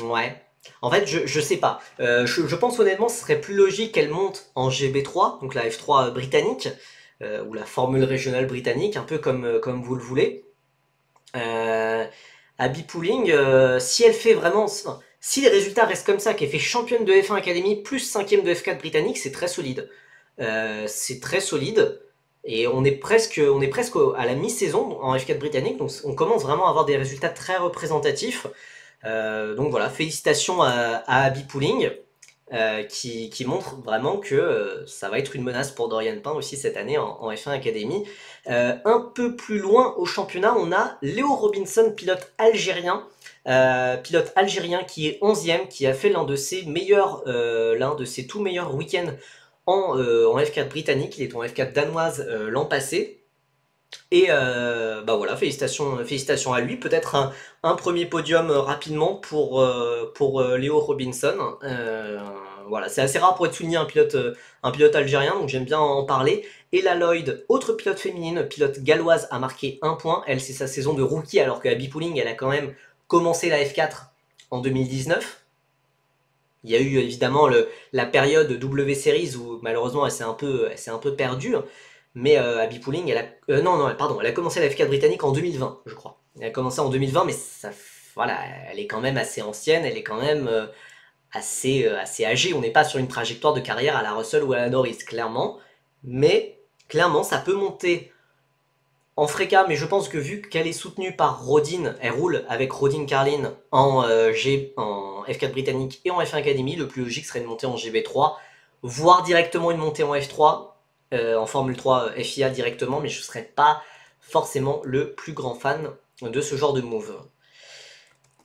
Ouais. En fait, je sais pas. Je pense honnêtement, ce serait plus logique qu'elle monte en GB3, donc la F3 britannique, ou la formule régionale britannique, un peu comme vous le voulez. Abby Pooling, si elle fait vraiment. Si les résultats restent comme ça, qu'elle fait championne de F1 Academy plus 5ème de F4 britannique, c'est très solide. C'est très solide. Et on est presque à la mi-saison en F4 britannique, donc on commence vraiment à avoir des résultats très représentatifs. Donc voilà, félicitations à Abby Pooling, qui montre vraiment que ça va être une menace pour Dorian Pain aussi cette année en F1 Academy. Un peu plus loin au championnat, on a Léo Robinson, pilote algérien. Qui est 11ème, qui a fait l'un de ses tout meilleurs week-ends en F4 britannique. Il est en F4 danoise l'an passé. Et bah voilà, félicitations à lui. Peut-être un premier podium rapidement pour Léo Robinson. voilà, c'est assez rare pour être souligné un pilote algérien, donc j'aime bien en parler. Ella Lloyd, autre pilote féminine, pilote galloise, a marqué 1 point. Elle, c'est sa saison de rookie, alors que Abby Pulling, elle a quand même commencé la F4 en 2019. Il y a eu évidemment la période W Series où malheureusement elle s'est un peu perdue. Mais Abby Pulling, non, pardon, elle a commencé la F4 britannique en 2020, je crois. Elle a commencé en 2020, mais ça, voilà, elle est quand même assez ancienne, elle est quand même assez âgée. On n'est pas sur une trajectoire de carrière à la Russell ou à la Norris, clairement. Mais clairement, ça peut monter en Freca, mais je pense que vu qu'elle est soutenue par Rodin, elle roule avec Rodin Carlin en F4 britannique et en F1 Academy, le plus logique serait de monter en GB3, voire directement une montée en F3, en Formule 3 FIA directement, mais je ne serais pas forcément le plus grand fan de ce genre de move.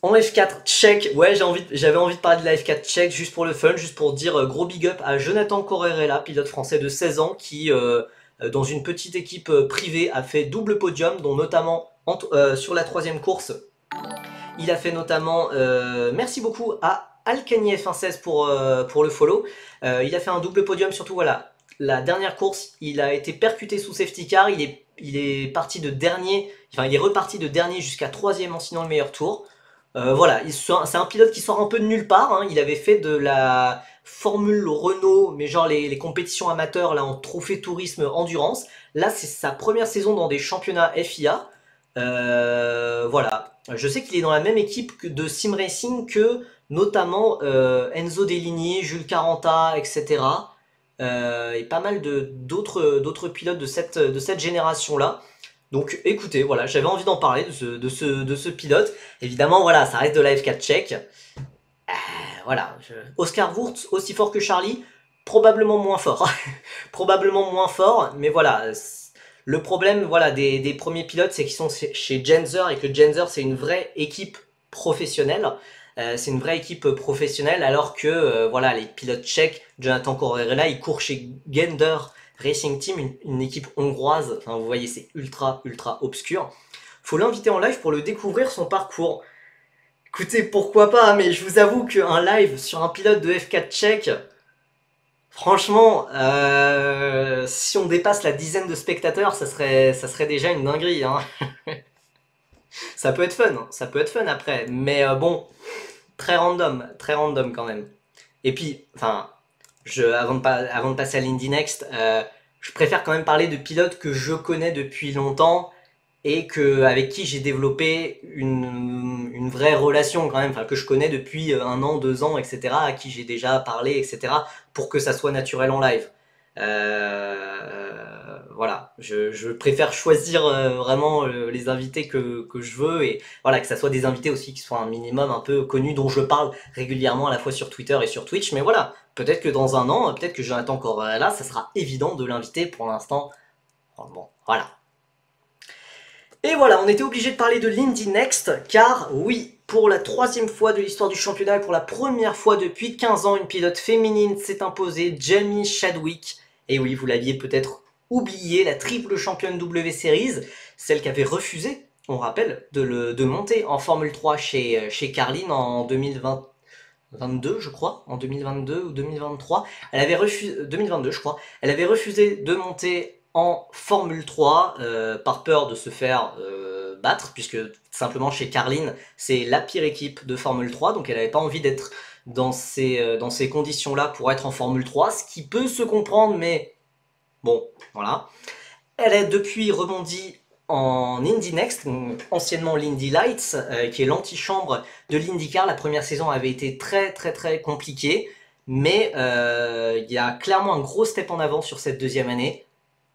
En F4 tchèque, ouais, j'avais envie de parler de la F4 tchèque juste pour le fun, juste pour dire gros big up à Jonathan Correrella, pilote français de 16 ans qui, dans une petite équipe privée, a fait double podium, dont notamment sur la 3ème course. Il a fait notamment, merci beaucoup à Alcani F116 pour le follow. Il a fait un double podium, surtout voilà, la dernière course, il a été percuté sous safety car, il est parti de dernier, enfin il est reparti de dernier jusqu'à 3ème en signant le meilleur tour. Voilà, c'est un pilote qui sort un peu de nulle part, hein. Il avait fait de la Formule Renault, mais genre les compétitions amateurs là en trophée tourisme endurance. Là, c'est sa première saison dans des championnats FIA. Voilà, je sais qu'il est dans la même équipe de Sim Racing que notamment Enzo Deligny, Jules Caranta, etc. Et pas mal d'autres pilotes de cette génération-là. Donc écoutez, voilà, j'avais envie d'en parler de ce pilote. Évidemment, voilà, ça reste de la F4 tchèque. Voilà, Oscar Wurz, aussi fort que Charlie, probablement moins fort. Probablement moins fort, mais voilà. Le problème voilà, des premiers pilotes, c'est qu'ils sont chez Genzer et que Genzer, c'est une vraie équipe professionnelle. C'est une vraie équipe professionnelle, alors que voilà, les pilotes tchèques, Jonathan Correrella, il court chez Gender Racing Team, une équipe hongroise. Enfin, vous voyez, c'est ultra obscur. Faut l'inviter en live pour le découvrir son parcours. Écoutez, pourquoi pas, mais je vous avoue qu'un live sur un pilote de F4 tchèque, franchement, si on dépasse la dizaine de spectateurs, ça serait déjà une dinguerie, hein. Ça peut être fun, hein, ça peut être fun après, mais bon, très random quand même. Et puis, enfin, avant de passer à l'Indy Next, je préfère quand même parler de pilotes que je connais depuis longtemps et avec qui j'ai développé une vraie relation quand même, enfin que je connais depuis 1 an, 2 ans, etc., à qui j'ai déjà parlé, etc., pour que ça soit naturel en live. Voilà, je préfère choisir vraiment les invités que je veux, et voilà, que ça soit des invités aussi qui soient un minimum un peu connus, dont je parle régulièrement à la fois sur Twitter et sur Twitch. Mais voilà, peut-être que dans 1 an, peut-être que Jonathan Corrella, ça sera évident de l'inviter. Pour l'instant, bon, voilà. Et voilà, on était obligé de parler de l'Indy Next, car oui, pour la 3ème fois de l'histoire du championnat, et pour la première fois depuis 15 ans, une pilote féminine s'est imposée, Jamie Chadwick. Et oui, vous l'aviez peut-être oublié, la triple championne W Series, celle qui avait refusé, on rappelle, de monter en Formule 3 chez Carlin en 2022, je crois, en 2022 ou 2023. Elle avait refusé, 2022 je crois, elle avait refusé de monter en Formule 3 par peur de se faire battre, puisque simplement chez Carlin, c'est la pire équipe de Formule 3, donc elle n'avait pas envie d'être dans ces conditions-là pour être en Formule 3, ce qui peut se comprendre, mais bon, voilà. Elle a depuis rebondi en Indy Next, anciennement l'Indy Lights, qui est l'antichambre de l'IndyCar. La première saison avait été très compliquée, mais il y a clairement un gros step en avant sur cette 2e année.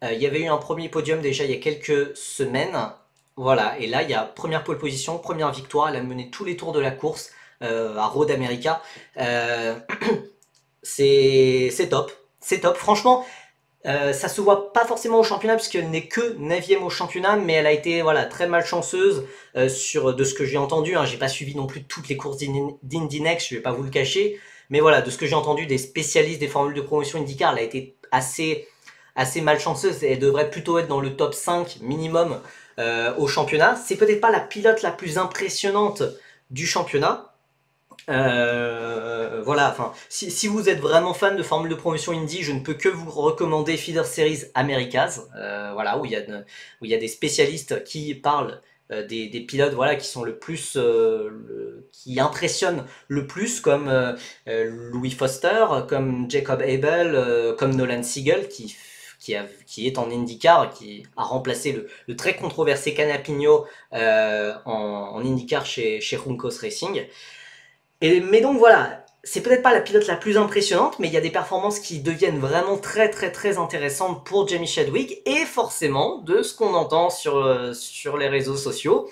Il y avait eu un premier podium déjà il y a quelques semaines, voilà, et là il y a première pole position, première victoire, elle a mené tous les tours de la course à Road America. C'est top, franchement. Ça se voit pas forcément au championnat puisqu'elle n'est que 9ème au championnat, mais elle a été voilà, très malchanceuse de ce que j'ai entendu, hein. J'ai pas suivi non plus toutes les courses d'Indy Next, je vais pas vous le cacher, mais voilà, de ce que j'ai entendu des spécialistes des formules de promotion IndyCar, elle a été assez malchanceuse, elle devrait plutôt être dans le top 5 minimum au championnat. C'est peut-être pas la pilote la plus impressionnante du championnat, Voilà, enfin, si vous êtes vraiment fan de formules de promotion indie, je ne peux que vous recommander Feeder Series Americas, voilà, où il y a des spécialistes qui parlent des pilotes, voilà, qui sont le plus, qui impressionnent le plus, comme Louis Foster, comme Jacob Abel, comme Nolan Siegel, qui est en IndyCar, qui a remplacé le très controversé Canapino en IndyCar chez Juncos Racing. Mais donc voilà, c'est peut-être pas la pilote la plus impressionnante, mais il y a des performances qui deviennent vraiment très très très intéressantes pour Jamie Chadwick, et forcément, de ce qu'on entend sur les réseaux sociaux,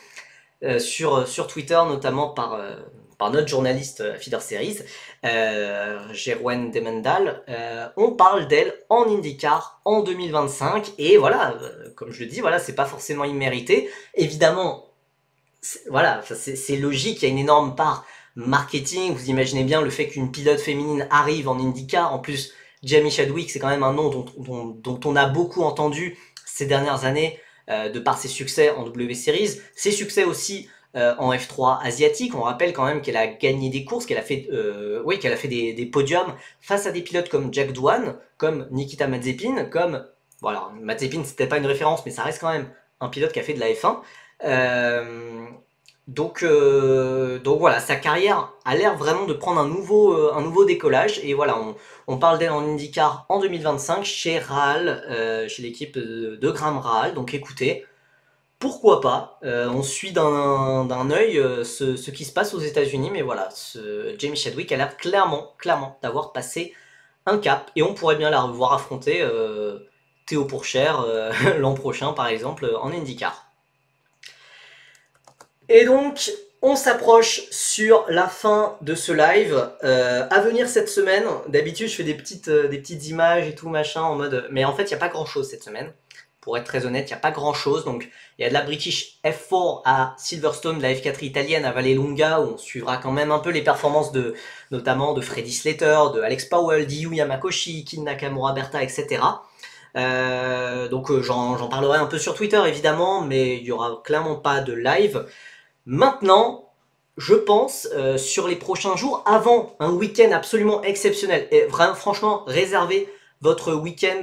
sur Twitter notamment par notre journaliste Feeder Series, Jeroen Demendal, on parle d'elle en IndyCar en 2025, et voilà, comme je le dis, voilà, c'est pas forcément immérité. Évidemment, voilà, c'est logique, il y a une énorme part marketing. Vous imaginez bien le fait qu'une pilote féminine arrive en IndyCar. En plus, Jamie Chadwick, c'est quand même un nom dont on a beaucoup entendu ces dernières années, de par ses succès en W Series, ses succès aussi en F3 asiatique. On rappelle quand même qu'elle a gagné des courses, qu'elle a fait, oui, qu'elle a fait des podiums face à des pilotes comme Jack Doohan, comme Nikita Mazepin, comme, voilà, Mazepin c'était pas une référence, mais ça reste quand même un pilote qui a fait de la F1. Donc voilà, sa carrière a l'air vraiment de prendre un nouveau décollage. Et voilà, on parle d'elle en IndyCar en 2025 chez Rahal, chez l'équipe de Graham Rahal. Donc écoutez, pourquoi pas, on suit d'un œil ce qui se passe aux États-Unis. Mais voilà, Jamie Chadwick a l'air clairement d'avoir passé un cap. Et on pourrait bien la revoir affronter Théo Pourchaire l'an prochain, par exemple, en IndyCar. Et donc, on s'approche sur la fin de ce live. À venir cette semaine, d'habitude je fais des petites images et tout machin en mode... Mais en fait, il n'y a pas grand chose cette semaine. Pour être très honnête, il n'y a pas grand chose. Donc, il y a de la British F4 à Silverstone, de la F4 italienne à Vallelunga, où on suivra quand même un peu les performances notamment de Freddy Slater, de Alex Powell, d'Yu Yamakoshi, Kin Nakamura Berta, etc. Donc j'en parlerai un peu sur Twitter évidemment, mais il n'y aura clairement pas de live. Maintenant, je pense, sur les prochains jours, avant un week-end absolument exceptionnel, et vraiment, franchement, réservez votre week-end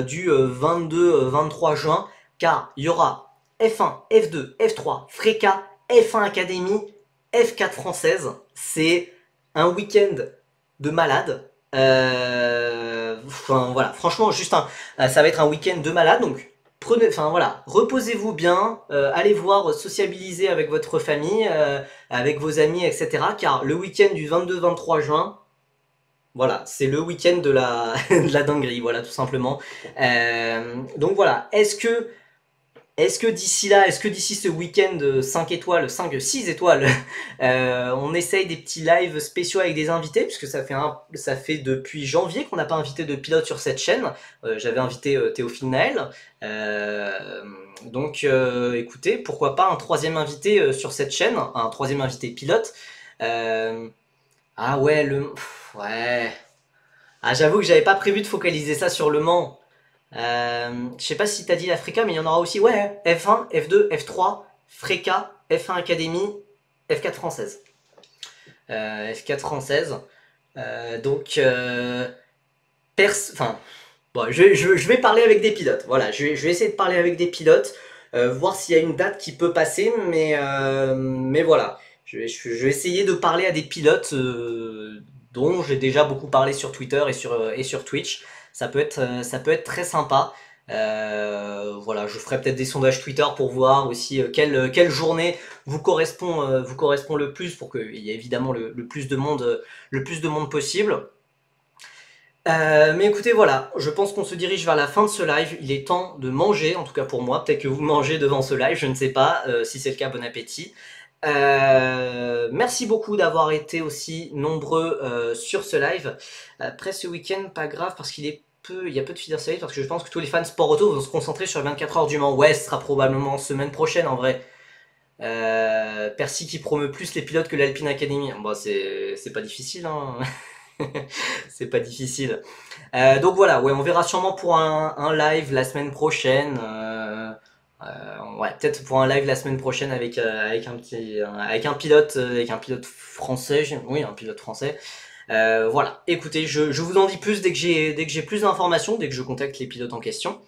du 22-23 juin, car il y aura F1, F2, F3, Freca, F1 Academy, F4 française. C'est un week-end de malade. Enfin voilà, franchement, ça va être un week-end de malade, donc prenez, enfin voilà, reposez-vous bien, allez voir, sociabiliser avec votre famille, avec vos amis, etc. Car le week-end du 22-23 juin, voilà, c'est le week-end de de la dinguerie, voilà, tout simplement. Donc voilà, est-ce que d'ici là, est-ce que d'ici ce week-end 5 étoiles, 6 étoiles, on essaye des petits lives spéciaux avec des invités, puisque ça fait depuis janvier qu'on n'a pas invité de pilote sur cette chaîne. J'avais invité Théophile Naël. Donc écoutez, pourquoi pas un troisième invité sur cette chaîne, un troisième invité pilote. Ah ouais, ouais. Ah, j'avoue que j'avais pas prévu de focaliser ça sur Le Mans. Je sais pas si t'as dit la Freca, mais il y en aura aussi, ouais, F1, F2, F3, Freca, F1 Academy, F4 française. F4 française. Donc, enfin, bon, je vais parler avec des pilotes. Voilà, je vais essayer de parler avec des pilotes, voir s'il y a une date qui peut passer, mais voilà. Je vais essayer de parler à des pilotes dont j'ai déjà beaucoup parlé sur Twitter et sur Twitch. Ça peut être très sympa. Voilà, je ferai peut-être des sondages Twitter pour voir aussi quelle journée vous correspond le plus, pour qu'il y ait évidemment le plus de monde possible. Mais écoutez, voilà, je pense qu'on se dirige vers la fin de ce live. Il est temps de manger, en tout cas pour moi. Peut-être que vous mangez devant ce live, je ne sais pas. Si c'est le cas, bon appétit. Merci beaucoup d'avoir été aussi nombreux sur ce live. Après ce week-end, pas grave, parce il y a peu de feeder series, parce que je pense que tous les fans sport auto vont se concentrer sur 24 heures du Mans. Ouais, ce sera probablement semaine prochaine en vrai. Percy qui promeut plus les pilotes que l'Alpine Academy. Bon, c'est pas difficile, hein. C'est pas difficile. Donc voilà, ouais, on verra sûrement pour un live la semaine prochaine. ouais, peut-être pour un live la semaine prochaine avec un pilote français. Oui, un pilote français. Voilà. Écoutez, je vous en dis plus dès que j'ai plus d'informations, dès que je contacte les pilotes en question.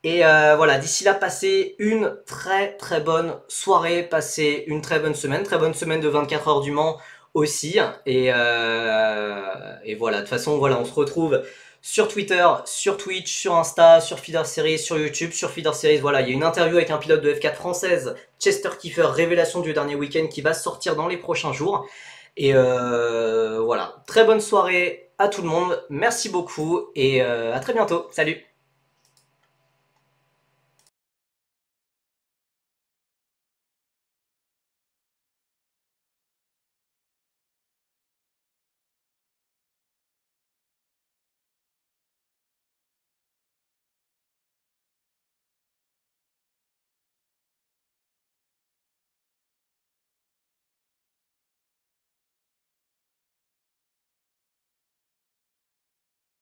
Et voilà, d'ici là, passez une très très bonne soirée, passez une très bonne semaine de 24 heures du Mans aussi. Et voilà, de toute façon, voilà, on se retrouve sur Twitter, sur Twitch, sur Insta, sur Feeder Series, sur YouTube, sur Feeder Series. Voilà, il y a une interview avec un pilote de F4 française, Chester Kiefer, révélation du dernier week-end qui va sortir dans les prochains jours. Et voilà, très bonne soirée à tout le monde, merci beaucoup et à très bientôt, salut!